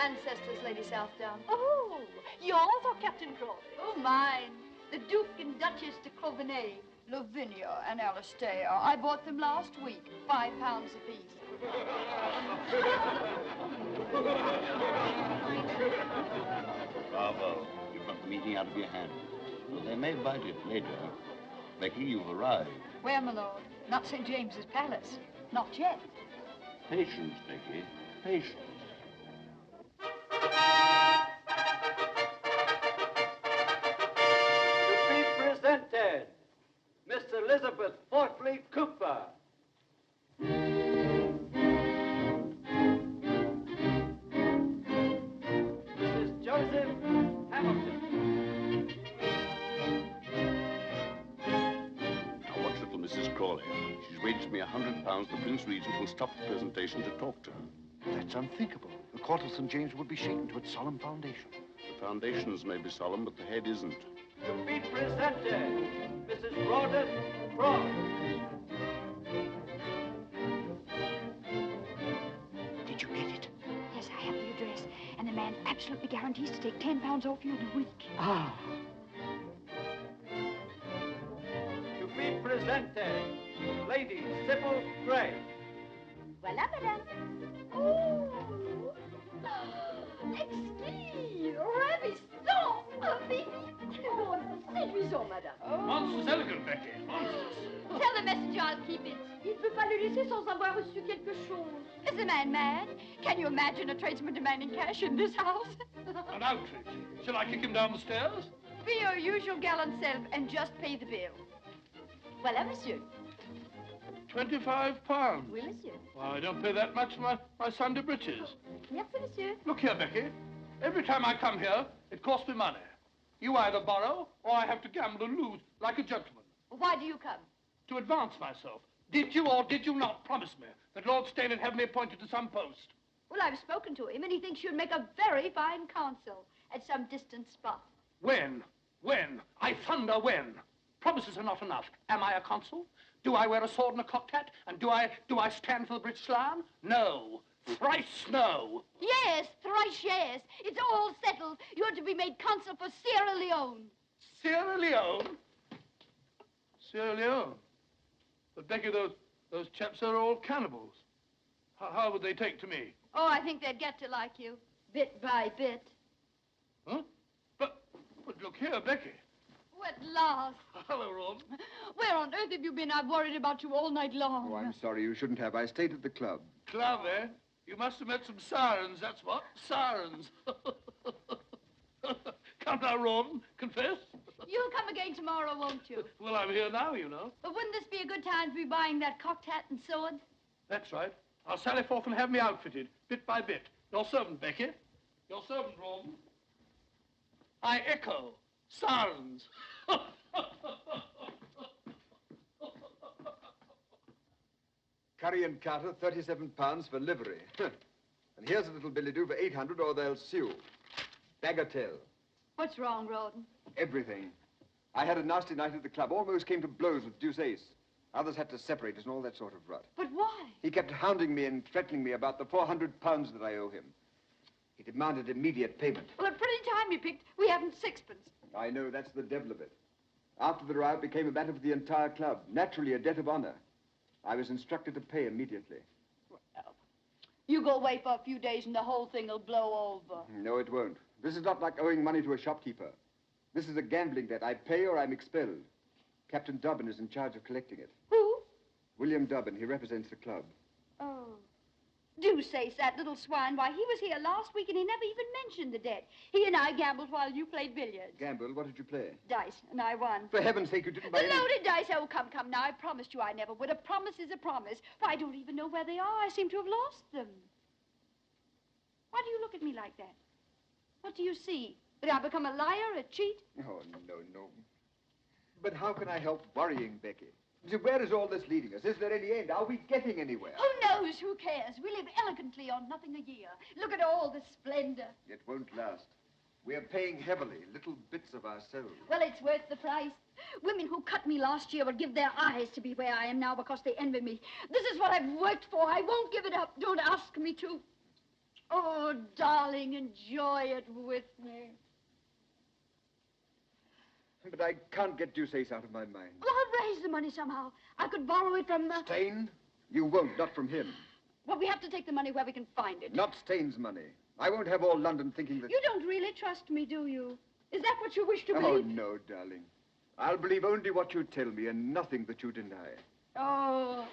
Ancestors, Lady Southdown. Oh, yours or Captain Crawley? Oh, mine. The Duke and Duchess de Coveney, Lavinia and Alistair. I bought them last week, £5 apiece. Bravo. You've got the meeting out of your hand. Well, they may bite it later. Becky, you've arrived. Where, my lord? Not St. James's Palace. Not yet. Patience, Becky. Patience. To be presented, Miss Elizabeth Portley Cooper. Mrs. Joseph Hamilton. Now, watch little Mrs. Crawley. She's waged me £100. The Prince Regent will stop the presentation to talk to her. That's unthinkable. The court of St. James would be shaken to its solemn foundation. The foundations may be solemn, but the head isn't. To be presented, Mrs. Rawdon Frost. Did you get it? Yes, I have the address. And the man absolutely guarantees to take £10 off you in a week. Ah. To be presented, Lady Sybil Gray. Voilà, madame. Oh, exquis, ravissant, oh, séduisant, madame. Monstrous elegant, Becky. Monstrous. Tell the messenger I'll keep it. Il ne peut pas le laisser sans avoir reçu quelque chose. Is the man mad? Can you imagine a tradesman demanding cash in this house? An outrage. Shall I kick him down the stairs? Be your usual gallant self and just pay the bill. Voilà, monsieur. £25. Oui, monsieur. Well, I don't pay that much for my Sunday breeches. Merci, monsieur. Look here, Becky. Every time I come here, it costs me money. You either borrow, or I have to gamble and lose like a gentleman. Why do you come? To advance myself. Did you or did you not promise me that Lord Stane would have me appointed to some post? Well, I've spoken to him, and he thinks you'd make a very fine consul at some distant spot. When? When? I thunder when? Promises are not enough. Am I a consul? Do I wear a sword and a cocked hat? And do I stand for the British Lion? No. Thrice no. Yes, thrice yes. It's all settled. You're to be made consul for Sierra Leone. Sierra Leone? Sierra Leone? But Becky, those chaps are all cannibals. How would they take to me? Oh, I think they'd get to like you, bit by bit. Huh? But look here, Becky. Oh, at last. Hello, Ron. Where on earth have you been? I've worried about you all night long. Oh, I'm sorry. You shouldn't have. I stayed at the club. Club, eh? You must have met some sirens, that's what. Sirens. Come now, Ron. Confess. You'll come again tomorrow, won't you? Well, I'm here now, you know. But wouldn't this be a good time to be buying that cocked hat and sword? That's right. I'll sally forth and have me outfitted, bit by bit. Your servant, Becky. Your servant, Ron. I echo. Sirens. Curry and Carter, £37 for livery. And here's a little billet-doux for 800 or they'll sue. Bagatelle. What's wrong, Rawdon? Everything. I had a nasty night at the club. Almost came to blows with Deuce Ace. Others had to separate us and all that sort of rot. But why? He kept hounding me and threatening me about the £400 that I owe him. He demanded immediate payment. Well, a pretty time you picked. We haven't sixpence. I know, that's the devil of it. After the row, it became a matter for the entire club. Naturally, a debt of honor. I was instructed to pay immediately. Well, you go away for a few days and the whole thing will blow over. No, it won't. This is not like owing money to a shopkeeper. This is a gambling debt. I pay or I'm expelled. Captain Dobbin is in charge of collecting it. Who? William Dobbin. He represents the club. Oh. Deuceace, that little swine. Why, he was here last week and he never even mentioned the debt. He and I gambled while you played billiards. Gamble? What did you play? Dice, and I won. For heaven's sake, you didn't buy The any... loaded dice. Oh, come now. I promised you I never would. A promise is a promise. Why, I don't even know where they are. I seem to have lost them. Why do you look at me like that? What do you see? That I've become a liar, a cheat? Oh, no. But how can I help worrying, Becky? Where is all this leading us? Is there any end? Are we getting anywhere? Who knows? Who cares? We live elegantly on nothing a year. Look at all the splendor. It won't last. We're paying heavily, little bits of our souls. Well, it's worth the price. Women who cut me last year would give their eyes to be where I am now because they envy me. This is what I've worked for. I won't give it up. Don't ask me to. Oh, darling, enjoy it with me. But I can't get Deuceace out of my mind. Well, I'll raise the money somehow. I could borrow it from... Stain? You won't, not from him. Well, we have to take the money where we can find it. Not Stain's money. I won't have all London thinking that... You don't really trust me, do you? Is that what you wish to Oh, believe? no, darling. I'll believe only what you tell me and nothing that you deny. Oh,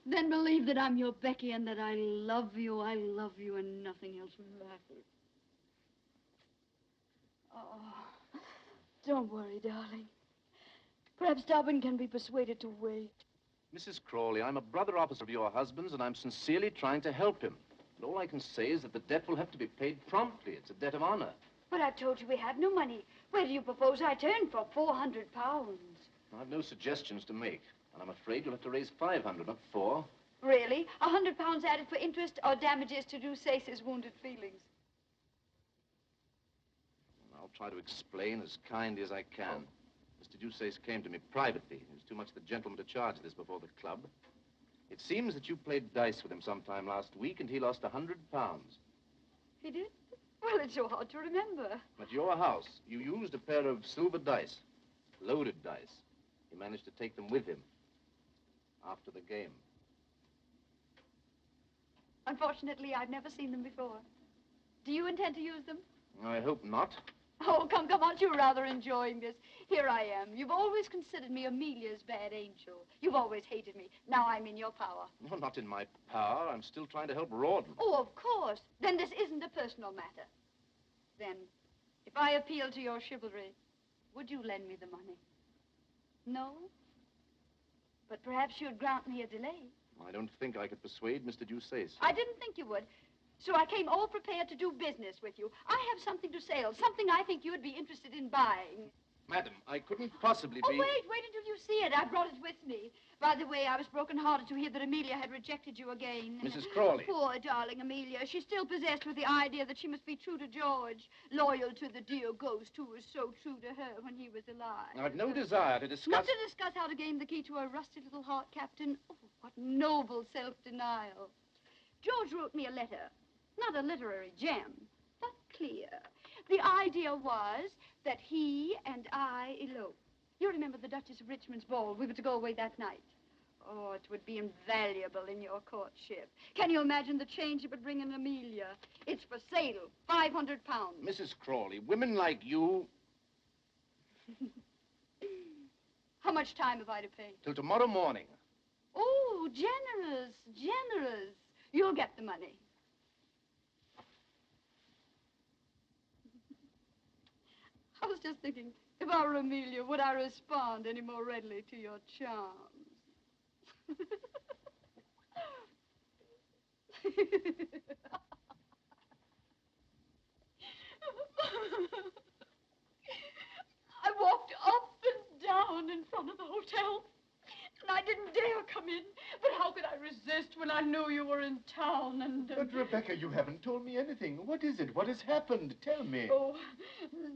then believe that I'm your Becky and that I love you and nothing else matters. Oh, don't worry, darling. Perhaps Dobbin can be persuaded to wait. Mrs. Crawley, I'm a brother officer of your husband's, and I'm sincerely trying to help him. And all I can say is that the debt will have to be paid promptly. It's a debt of honor. But I've told you we have no money. Where do you propose I turn for 400 pounds? I've no suggestions to make, and I'm afraid you'll have to raise 500, not 4. Really? 100 pounds added for interest or damages to Deuceace's wounded feelings? I'll try to explain as kindly as I can. Mr. Deuceace came to me privately. He was too much the gentleman to charge this before the club. It seems that you played dice with him sometime last week, and he lost 100 pounds. He did? Well, it's so hard to remember. At your house, you used a pair of silver dice, loaded dice. He managed to take them with him after the game. Unfortunately, I've never seen them before. Do you intend to use them? I hope not. Oh, come, aren't you rather enjoying this? Here I am. You've always considered me Amelia's bad angel. You've always hated me. Now I'm in your power. No, not in my power. I'm still trying to help Rawdon. Oh, of course. Then this isn't a personal matter. Then, if I appeal to your chivalry, would you lend me the money? No? But perhaps you'd grant me a delay. I don't think I could persuade Mr. Deuceace. I didn't think you would. So I came all prepared to do business with you. I have something to sell, something I think you'd be interested in buying. Madam, I couldn't possibly be... Oh, wait until you see it. I brought it with me. By the way, I was broken-hearted to hear that Amelia had rejected you again. Mrs. Crawley. Poor darling Amelia. She's still possessed with the idea that she must be true to George, loyal to the dear ghost who was so true to her when he was alive. I've no desire to discuss... Not to discuss how to gain the key to her rusty little heart, Captain. Oh, what noble self-denial. George wrote me a letter. Not a literary gem, but clear. The idea was that he and I elope. You remember the Duchess of Richmond's ball? We were to go away that night. Oh, it would be invaluable in your courtship. Can you imagine the change it would bring in Amelia? It's for sale, 500 pounds. Mrs. Crawley, women like you... How much time have I to pay? Till tomorrow morning. Oh, generous, generous. You'll get the money. I was just thinking, if I were Amelia, would I respond any more readily to your charms? I walked up and down in front of the hotel, and I didn't dare come in. But how could I resist when I knew you were in town and... But, Rebecca, you haven't told me anything. What is it? What has happened? Tell me. Oh,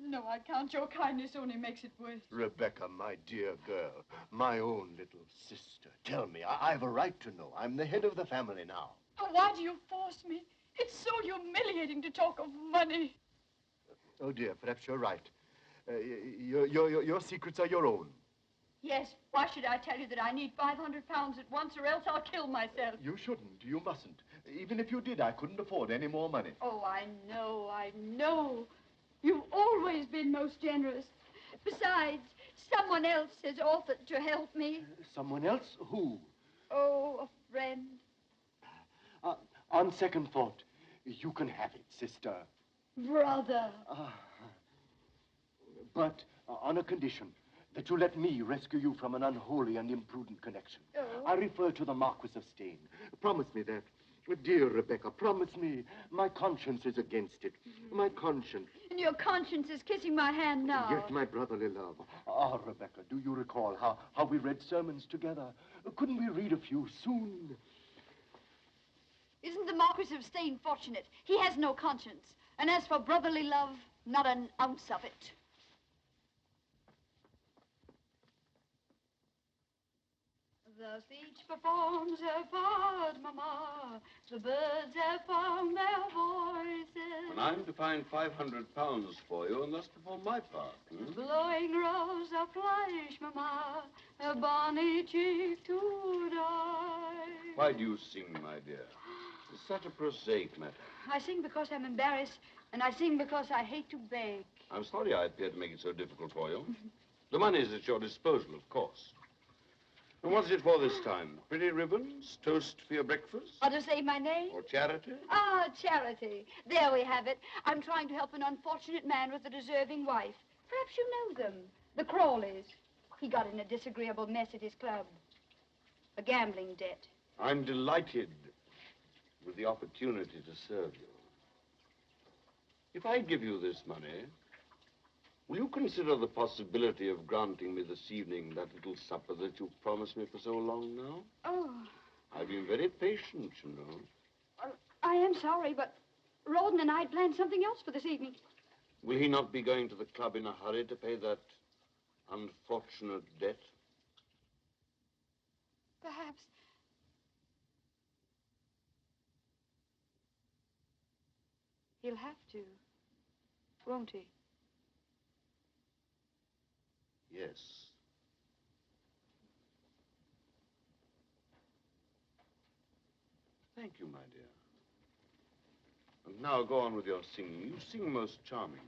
no, I can't. Your kindness only makes it worse. Rebecca, my dear girl, my own little sister. Tell me, I've a right to know. I'm the head of the family now. Oh, why do you force me? It's so humiliating to talk of money. Oh, dear, perhaps you're right. Your secrets are your own. Yes, why should I tell you that I need 500 pounds at once or else I'll kill myself? You shouldn't. You mustn't. Even if you did, I couldn't afford any more money. Oh, I know. You've always been most generous. Besides, someone else has offered to help me. Someone else? Who? Oh, a friend. On second thought, you can have it, sister. Brother. But on a condition, that you let me rescue you from an unholy and imprudent connection. Oh. I refer to the Marquis of Steyne. Promise me that. Dear Rebecca, promise me. My conscience is against it. My conscience. And your conscience is kissing my hand now. Yes, my brotherly love. Rebecca, do you recall how we read sermons together? Couldn't we read a few soon? Isn't the Marquis of Steyne fortunate? He has no conscience. And as for brotherly love, not an ounce of it. The speech performs her part, Mamma. The birds have found their voices. And I'm to find £500 for you, and thus perform my part. Blowing rose of flesh, Mamma. A bonny cheek to die. Why do you sing, my dear? It's such a prosaic matter. I sing because I'm embarrassed, and I sing because I hate to beg. I'm sorry I appeared to make it so difficult for you. The money is at your disposal, of course. And what's it for this time? Pretty ribbons? Toast for your breakfast? Or to say my name? Or charity? Ah, charity. There we have it. I'm trying to help an unfortunate man with a deserving wife. Perhaps you know them. The Crawleys. He got in a disagreeable mess at his club. A gambling debt. I'm delighted with the opportunity to serve you. If I give you this money, will you consider the possibility of granting me this evening that little supper that you've promised me for so long now? Oh. I've been very patient, you know. I am sorry, but Rouben and I had planned something else for this evening. Will he not be going to the club in a hurry to pay that unfortunate debt? Perhaps. He'll have to, won't he? Yes. Thank you, my dear. And now go on with your singing. You sing most charmingly.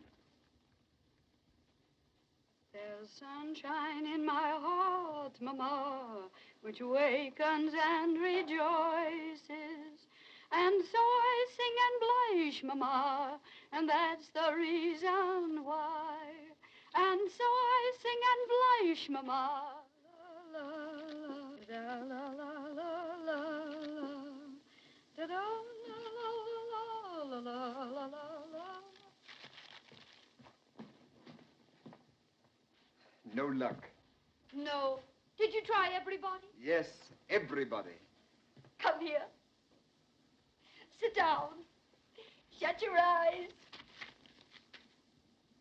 There's sunshine in my heart, Mamma, which wakens and rejoices. And so I sing and blush, Mamma, and that's the reason why. And so I sing and blush, Mamma. La, la, la, la, la, la, la, la, la, la, la. No luck. No. Did you try everybody? Yes, everybody. Come here. Sit down. Shut your eyes.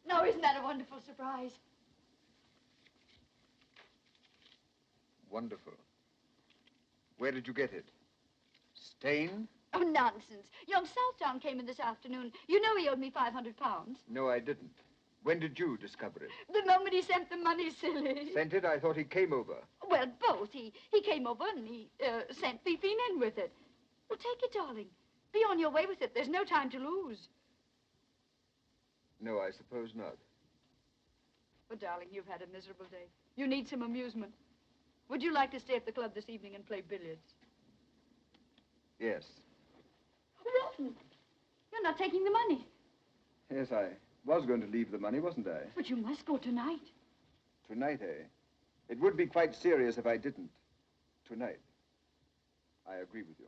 Now, isn't that a wonderful surprise? Wonderful. Where did you get it? Steyne? Oh, nonsense. Young Southdown came in this afternoon. You know he owed me £500. No, I didn't. When did you discover it? The moment he sent the money, silly. Sent it? I thought he came over. Well, both. He came over and he sent Fifine in with it. Well, take it, darling. Be on your way with it. There's no time to lose. No, I suppose not. But, darling, you've had a miserable day. You need some amusement. Would you like to stay at the club this evening and play billiards? Yes. Rotten. You're not taking the money. Yes, I was going to leave the money, wasn't I? But you must go tonight. Tonight, eh? It would be quite serious if I didn't. Tonight. I agree with you.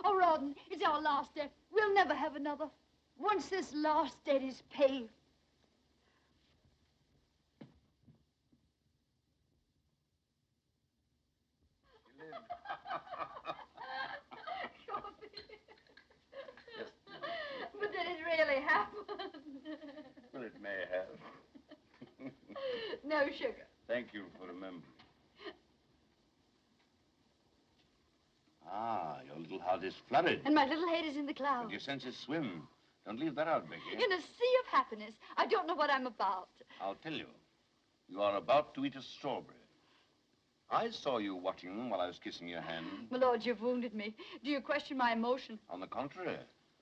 Oh, Rawdon, it's our last debt. We'll never have another. Once this last debt is paid. But did it really happen? Well, it may have. No sugar. Thank you for remembering. Ah, your little heart is flooded. And my little head is in the clouds. And your senses swim. Don't leave that out, Becky. In a sea of happiness. I don't know what I'm about. I'll tell you. You are about to eat a strawberry. I saw you watching them while I was kissing your hand. My lord, you've wounded me. Do you question my emotion? On the contrary,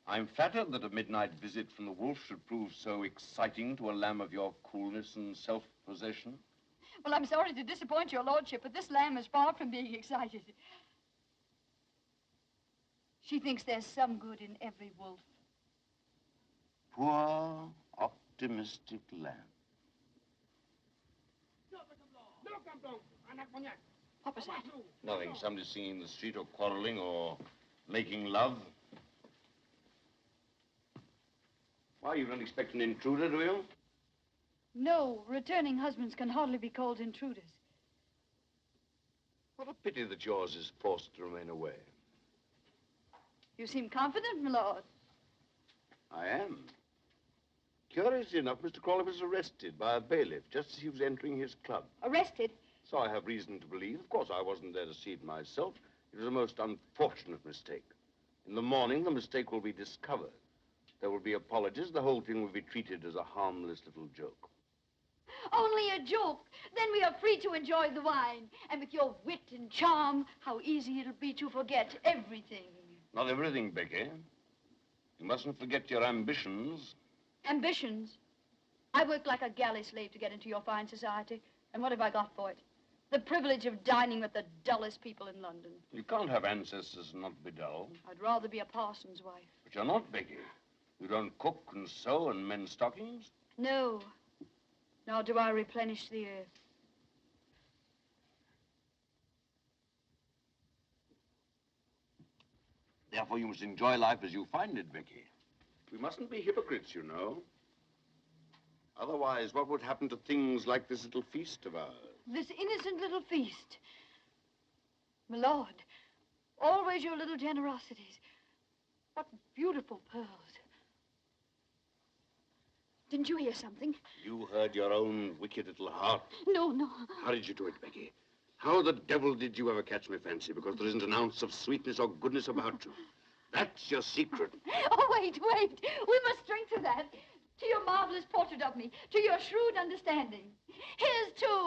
I'm flattered that a midnight visit from the wolf should prove so exciting to a lamb of your coolness and self-possession. Well, I'm sorry to disappoint your lordship, but this lamb is far from being excited. She thinks there's some good in every wolf. Poor, optimistic lamb. What was that? Nothing. Somebody singing in the street or quarreling or making love. Why, you don't expect an intruder, do you? No, returning husbands can hardly be called intruders. What a pity that yours is forced to remain away. You seem confident, my lord. I am. Curiously enough, Mr. Crawley was arrested by a bailiff just as he was entering his club. Arrested? So I have reason to believe. Of course, I wasn't there to see it myself. It was a most unfortunate mistake. In the morning, the mistake will be discovered. There will be apologies. The whole thing will be treated as a harmless little joke. Only a joke. Then we are free to enjoy the wine. And with your wit and charm, how easy it'll be to forget everything. Not everything, Becky. You mustn't forget your ambitions. Ambitions? I worked like a galley slave to get into your fine society. And what have I got for it? The privilege of dining with the dullest people in London. You can't have ancestors and not be dull. I'd rather be a parson's wife. But you're not, Becky. You don't cook and sew and mend stockings. No. Nor do I replenish the earth. Therefore, you must enjoy life as you find it, Becky. We mustn't be hypocrites, you know. Otherwise, what would happen to things like this little feast of ours? This innocent little feast. My lord, always your little generosities. What beautiful pearls. Didn't you hear something? You heard your own wicked little heart. No, no. How did you do it, Becky? How the devil did you ever catch my fancy? Because there isn't an ounce of sweetness or goodness about you. That's your secret. Oh, wait, wait. We must drink to that. To your marvelous portrait of me. To your shrewd understanding. Here's to...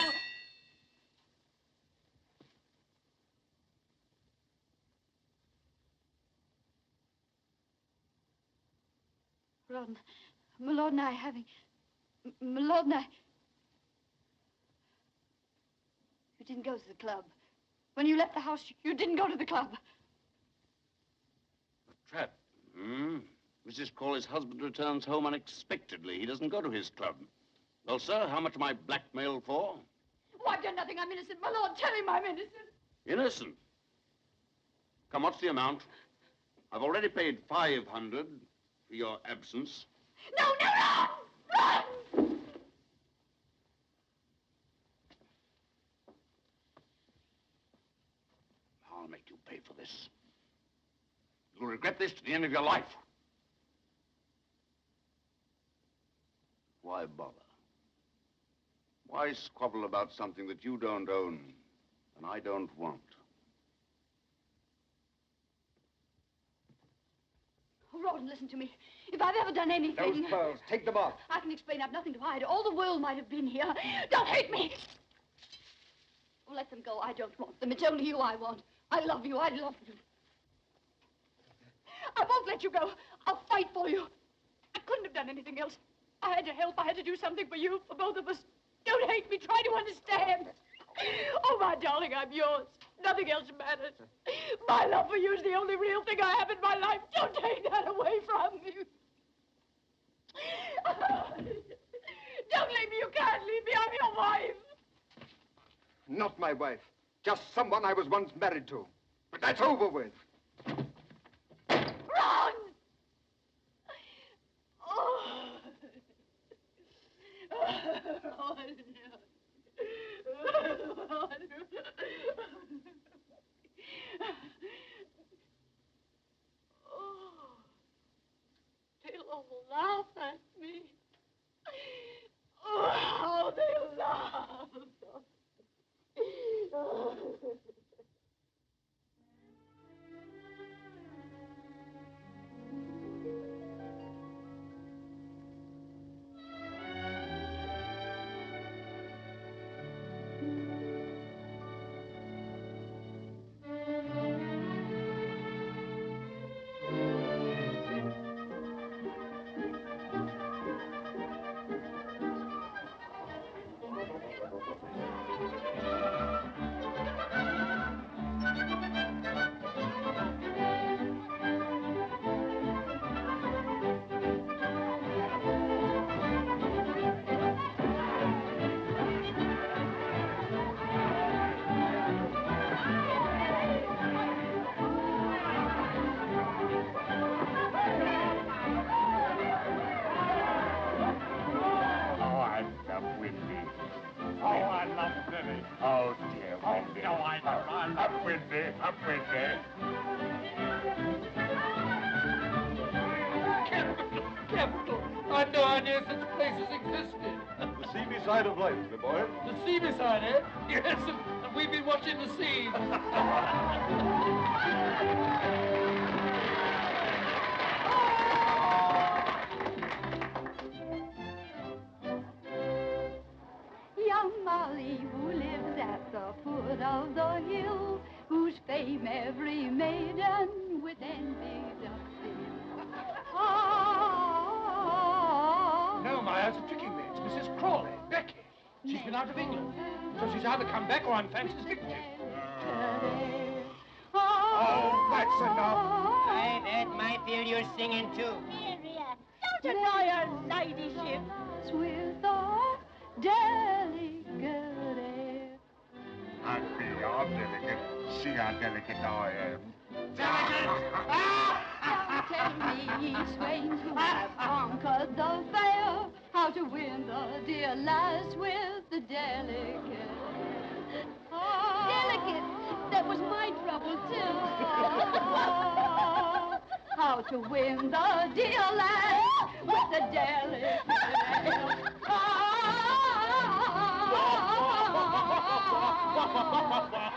Ron, my lord and I having... My lord and I... You didn't go to the club. When you left the house, you didn't go to the club. A trap, hmm? Mrs. Crawley's husband returns home unexpectedly. He doesn't go to his club. Well, sir, how much am I blackmailed for? Oh, I've done nothing. I'm innocent. My lord, tell him I'm innocent. Innocent? Come, what's the amount? I've already paid 500 for your absence. No, no, Ron! Run! I'll make you pay for this. You'll regret this to the end of your life. Why bother? Why squabble about something that you don't own and I don't want? Oh, Ron, listen to me. If I've ever done anything... Those pearls, take them off. I can explain. I've nothing to hide. All the world might have been here. Don't hate me! Oh, let them go. I don't want them. It's only you I want. I love you. I love you. I won't let you go. I'll fight for you. I couldn't have done anything else. I had to help. I had to do something for you, for both of us. Don't hate me. Try to understand. Oh, my darling, I'm yours. Nothing else matters. My love for you is the only real thing I have in my life. Don't take that away from me. Don't leave me. You can't leave me. I'm your wife. Not my wife. Just someone I was once married to. But that's over with. Ron! Oh. Oh, they'll all laugh at me. Oh, how they'll laugh. enough, Billie. Oh, dear, Oh, Wendy. no, I know. Up, Wendy. Up, Wendy. Capital. I had no idea such places existed. The seamy side of life, my boy. The seamy side, eh? Yes, and we've been watching the seas. Young Molly, who lives at the foot of the hill, whose fame every maiden with envy doth fill. No, my eyes are tricking me. It's Mrs. Crawley, Becky. She's been out of England. So she's either come back or I'm Fancy's victim. Oh, that's enough. Aye, that might feel you're singing too. Area, don't annoy her ladyship with the delicate air. I'd be your delicate. See how delicate I am. Tell me, swains who have conquered the fair, how to win the dear lass with the delicate. Delicate, that was my trouble too. How to win the dear lass with the delicate. How to win the dear lass with the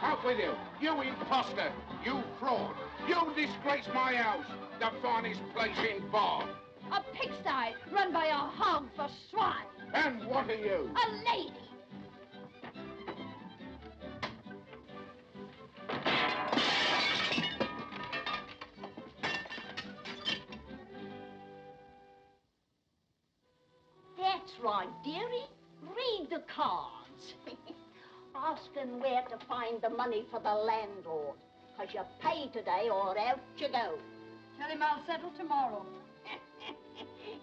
Out with you. You imposter. You fraud. You disgrace my house. The finest place in Bath. A pigsty run by a hog for swine. And what are you? A lady. That's right, dearie. Read the cards. Ask him where to find the money for the landlord. Because you pay today or out you go. Tell him I'll settle tomorrow.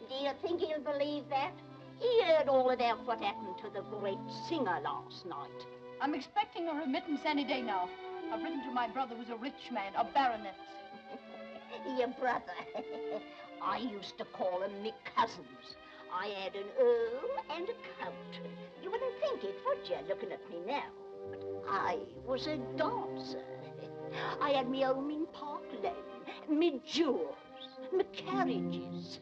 Do you think he'll believe that? He heard all about what happened to the great singer last night. I'm expecting a remittance any day now. I've written to my brother who's a rich man, a baronet. Your brother. I used to call him my cousins. I had an earl and a count. You wouldn't think it, would you, looking at me now? But I was a dancer. I had me home in Park Lane, me jewels, me carriages.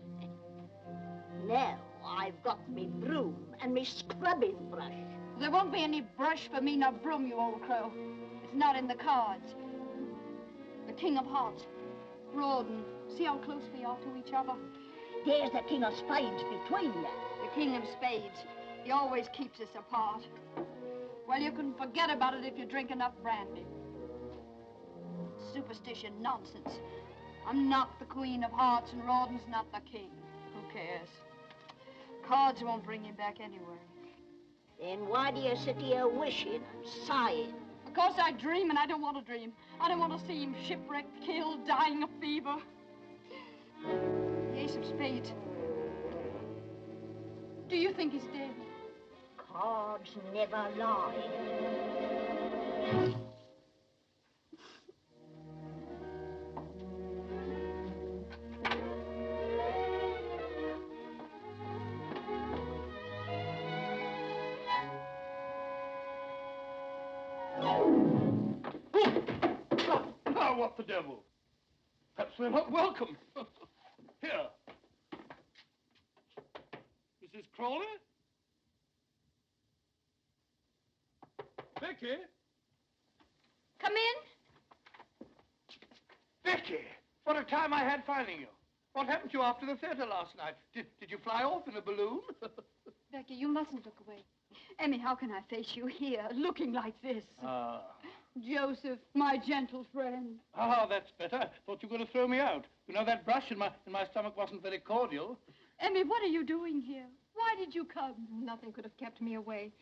Now I've got me broom and me scrubbing brush. There won't be any brush for me nor broom, you old crow. It's not in the cards. The King of Hearts, Rouben. See how close we are to each other? There's the King of Spades between you. The King of Spades. He always keeps us apart. Well, you can forget about it if you drink enough brandy. Superstition nonsense. I'm not the Queen of Hearts and Rouben's not the King. Who cares? Cards won't bring him back anyway. Then why do you sit here wishing and sighing? Because I dream and I don't want to dream. I don't want to see him shipwrecked, killed, dying of fever. The Ace of Spades. Do you think he's dead? Cards never lie. Oh, what the devil? Perhaps we're not welcome. Here. Mrs. Crawley? Becky? Come in. Becky! What a time I had finding you. What happened to you after the theater last night? Did you fly off in a balloon? Becky, you mustn't look away. Emmy, how can I face you here, looking like this? Joseph, my gentle friend. Ah, that's better. Thought you were going to throw me out. You know, that brush in my stomach wasn't very cordial. Emmy, what are you doing here? Why did you come? Nothing could have kept me away.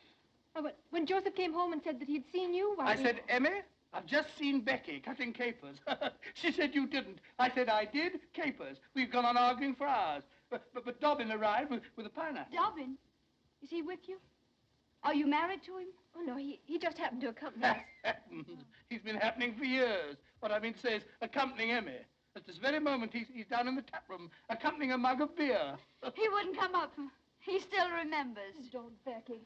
Oh, but when Joseph came home and said that he'd seen you, I said, Emmy, I've just seen Becky cutting capers. She said you didn't. I said I did. Capers. We've gone on arguing for hours. But Dobbin arrived with a pineapple. Dobbin? Is he with you? Are you married to him? Oh, no, he just happened to accompany us. He's been happening for years. What I mean to say is accompanying Emmy. At this very moment, he's down in the tap room, accompanying a mug of beer. He wouldn't come up. He still remembers. Don't, Becky.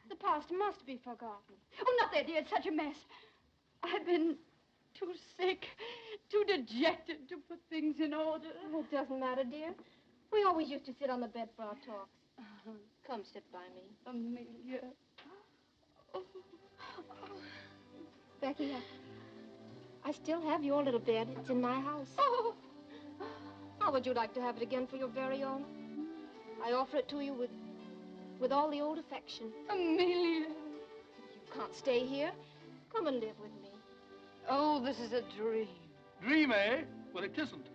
The past must be forgotten. Oh, not that, dear. It's such a mess. I've been too sick, too dejected to put things in order. Oh, it doesn't matter, dear. We always used to sit on the bed for our talks. Come sit by me. Amelia. Oh. Becky, I still have your little bed. It's in my house. Oh. How would you like to have it again for your very own? I offer it to you with all the old affection. Amelia. You can't stay here. Come and live with me. Oh, this is a dream. Dream, eh? Well, it isn't.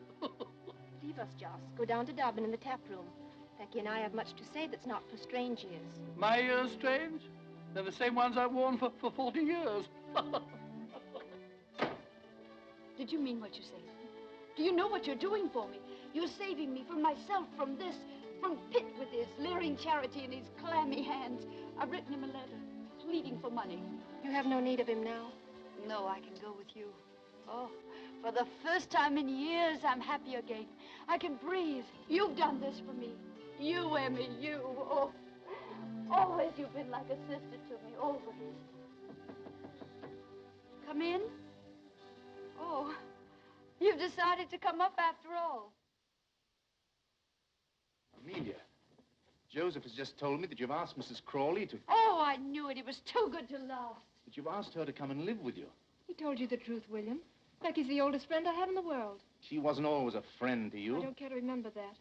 Leave us, Joss. Go down to Dobbin in the tap room. Becky and I have much to say that's not for strange ears. My ears strange? They're the same ones I've worn for 40 years. Did you mean what you said? Do you know what you're doing for me? You're saving me from myself, from this, from Pitt with his leering charity in his clammy hands. I've written him a letter, pleading for money. You have no need of him now. No, I can go with you. Oh, for the first time in years, I'm happy again. I can breathe. You've done this for me. You, Emmy, you. Oh, always you've been like a sister to me, always. Come in. Oh, you've decided to come up after all. Amelia, Joseph has just told me that you've asked Mrs. Crawley to... Oh, I knew it. It was too good to last. That you've asked her to come and live with you. He told you the truth, William. Becky's the oldest friend I have in the world. She wasn't always a friend to you. I don't care to remember that.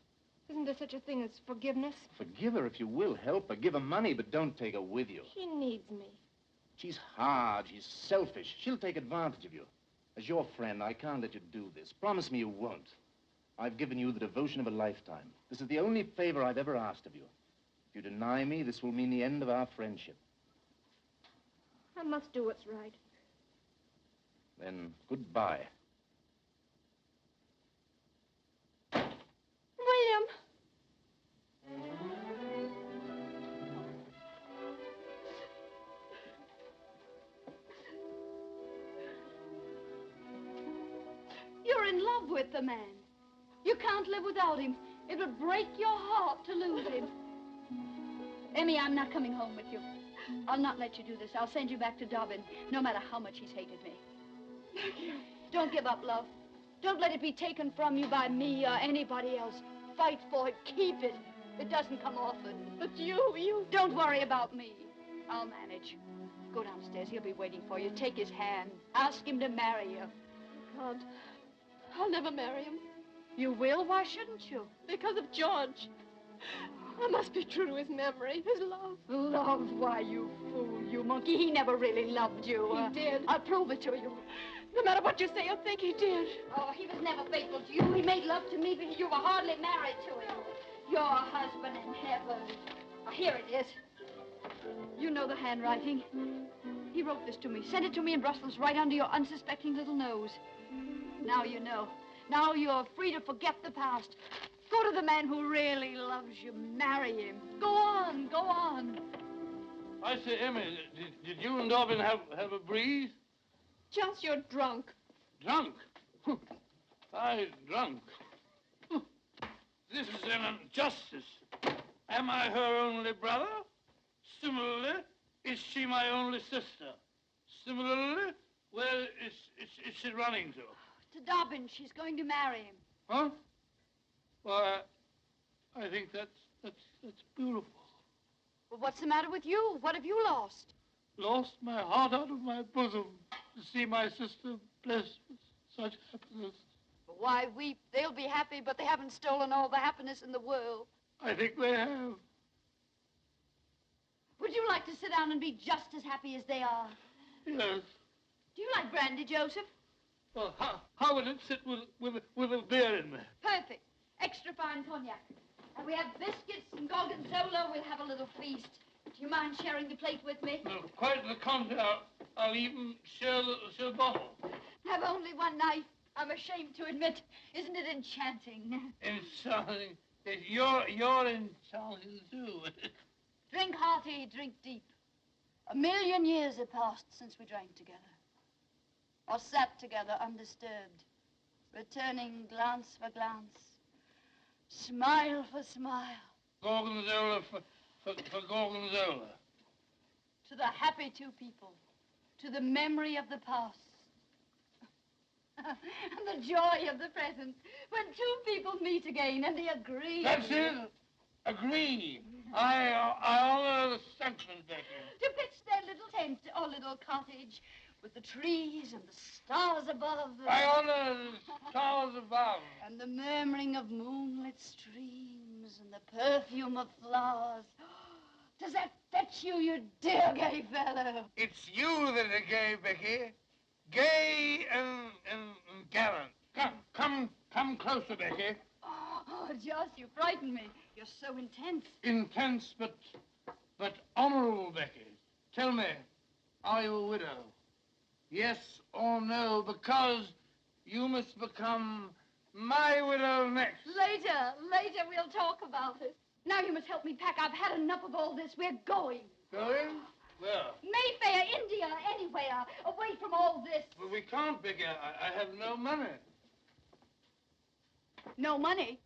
Isn't there such a thing as forgiveness? Forgive her if you will. Help her. Give her money, but don't take her with you. She needs me. She's hard. She's selfish. She'll take advantage of you. As your friend, I can't let you do this. Promise me you won't. I've given you the devotion of a lifetime. This is the only favor I've ever asked of you. If you deny me, this will mean the end of our friendship. I must do what's right. Then, goodbye. William! You're in love with the man. You can't live without him. It would break your heart to lose him. Emmy, I'm not coming home with you. I'll not let you do this. I'll send you back to Dobbin, no matter how much he's hated me. Don't give up, love. Don't let it be taken from you by me or anybody else. Fight for it. Keep it. It doesn't come often. But you... Don't worry about me. I'll manage. Go downstairs. He'll be waiting for you. Take his hand. Ask him to marry you. I can't. I'll never marry him. You will? Why shouldn't you? Because of George. I must be true to his memory, his love. Love? Why, you fool, you monkey. He never really loved you. He did. I'll prove it to you. No matter what you say, you'll think he did. Oh, he was never faithful to you. He made love to me, but you were hardly married to him. Your husband in heaven. Oh, here it is. You know the handwriting. He wrote this to me. Sent it to me in Brussels right under your unsuspecting little nose. Now you know. Now you're free to forget the past. Go to the man who really loves you. Marry him. Go on, go on. I say, Emmy, did you and Dobbin have a breeze? Just you're drunk. Drunk? I drunk. This is an injustice. Am I her only brother? Similarly, is she my only sister? Similarly, where is she running to? To Dobbin. She's going to marry him. Huh? Well, I think that's beautiful. Well, what's the matter with you? What have you lost? Lost my heart out of my bosom to see my sister blessed with such happiness. Why weep? They'll be happy, but they haven't stolen all the happiness in the world. I think they have. Would you like to sit down and be just as happy as they are? Yes. Do you like brandy, Joseph? Well, how would it sit with a beer in there? Perfect. Extra fine cognac. And we have biscuits and gorgonzola. We'll have a little feast. Do you mind sharing the plate with me? No, quite the contrary. I'll even share the bottle. Have only one knife. I'm ashamed to admit. Isn't it enchanting? Enchanting. You're enchanting, too. Drink hearty, drink deep. 1,000,000 years have passed since we drank together. Or sat together undisturbed, returning glance for glance, smile for smile. Gorgonzola for gorgonzola. To the happy two people, to the memory of the past, and the joy of the present, when two people meet again and they agree. That's it. Agree. I honor the sentiment, Becky. To pitch their little tent or little cottage with the trees and the stars above. I honor the stars above. And the murmuring of moonlit streams and the perfume of flowers. Does that fetch you, you dear gay fellow? It's you that are gay, Becky. Gay and gallant. Come closer, Becky. Oh, Joss, you frighten me. You're so intense. Intense, but honorable, Becky. Tell me, are you a widow? Yes or no, because you must become my widow next. Later we'll talk about it. Now you must help me pack. I've had enough of all this. We're going. Going? Where? Mayfair, India, anywhere. Away from all this. But we can't, Becky. I have no money. No money?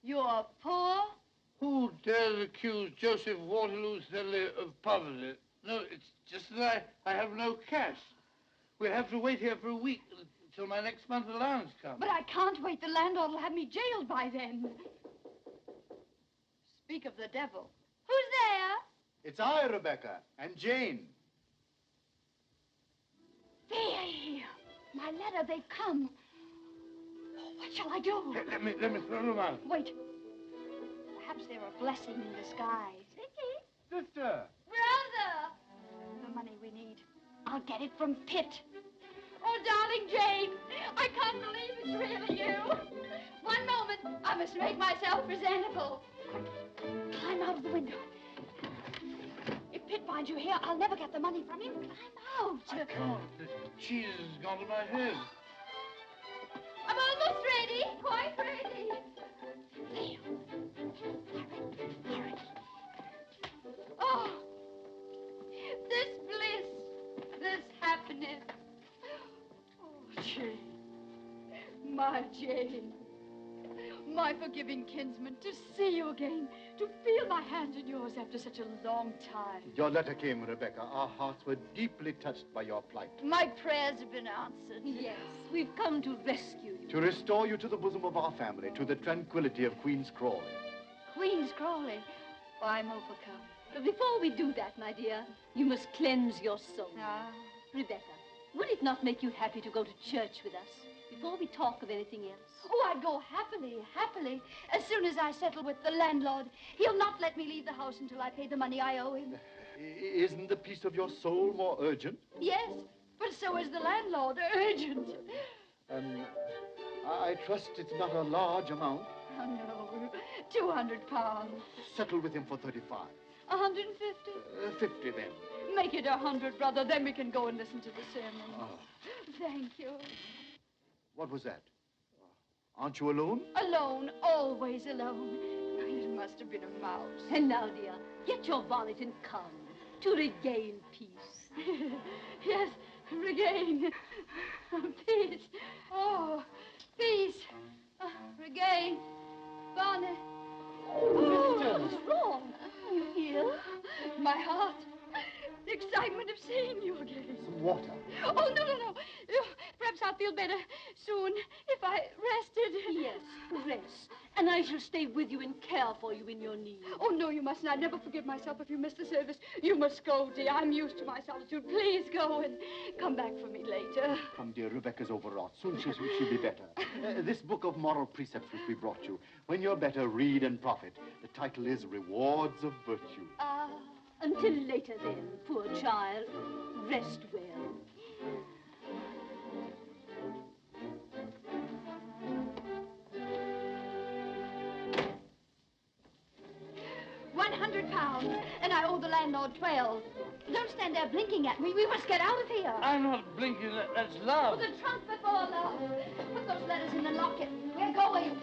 You're poor? Who dares accuse Joseph Waterloo Sedley of poverty? No, it's just that I have no cash. We'll have to wait here for a week until my next month's allowance comes. But I can't wait. The landlord will have me jailed by then. Speak of the devil. Who's there? It's I, Rebecca, and Jane. Billie! My letter, they've come. Oh, what shall I do? Let me throw them out. Wait. Perhaps they're a blessing in disguise. Sister! Brother! The money we need. I'll get it from Pitt. Oh, darling Jane, I can't believe it's really you. One moment, I must make myself presentable. Quick, climb out of the window. If Pitt finds you here, I'll never get the money from him. Climb out. I can't. The cheese has gone to my head. I'm almost ready, quite ready. There. Hurry. Oh, this bliss, this happiness. Oh, Jane, my Jane, my forgiving kinsman, to see you again, to feel my hand in yours after such a long time. Your letter came, Rebecca. Our hearts were deeply touched by your plight. My prayers have been answered. Yes, we've come to rescue you. To restore you to the bosom of our family, to the tranquility of Queen's Crawley. Queen's Crawley? Oh, I'm overcome. But before we do that, my dear, you must cleanse your soul. Ah. Rebecca, would it not make you happy to go to church with us before we talk of anything else? Oh, I'd go happily. As soon as I settle with the landlord, he'll not let me leave the house until I pay the money I owe him. Isn't the peace of your soul more urgent? Yes, but so is the landlord. Urgent. I trust it's not a large amount. Oh, no. £200. Settle with him for 35. 150? 50 then. Make it 100, brother. Then we can go and listen to the sermon. Oh. Thank you. What was that? Aren't you alone? Alone, always alone. It must have been a mouse. And now, dear, get your bonnet and come to regain peace. Yes, regain. Peace. Oh, peace. Regain. Bonnet. Oh, what's wrong? You ill? My heart. The excitement of seeing you again. Some water. Oh, no. Perhaps I'll feel better soon if I rested. Yes, rest. And I shall stay with you and care for you in your need. Oh, no, you mustn't. I'd never forgive myself if you missed the service. You must go, dear. I'm used to my solitude. Please go and come back for me later. Come, dear, Rebecca's overwrought. Soon she'll be better. This book of moral precepts which we brought you. When you're better, read and profit. The title is Rewards of Virtue. Until later then, poor child. Rest well. £100, and I owe the landlord 12. Don't stand there blinking at me. We must get out of here. I'm not blinking. That's love. Put the trunk before love. Put those letters in the locket. We're going.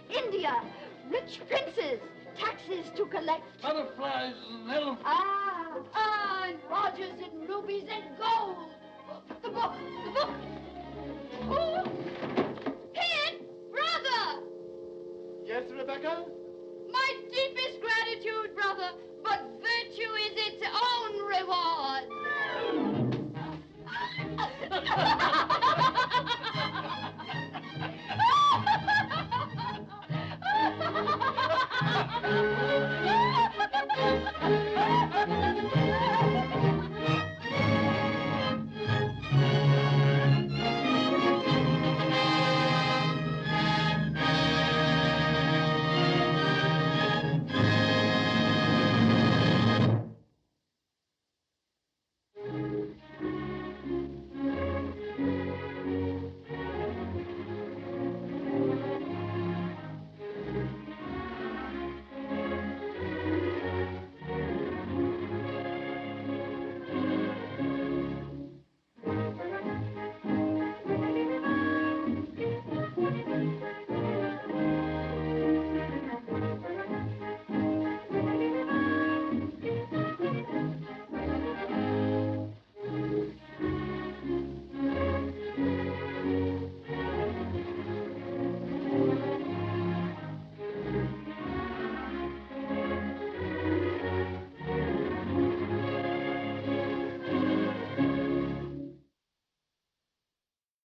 India. Rich princes. Taxes to collect. Butterflies and elephants. And Rogers and rubies and gold. The book. Oh, Kid, brother. Yes, Rebecca? My deepest gratitude, brother, but virtue is its own reward.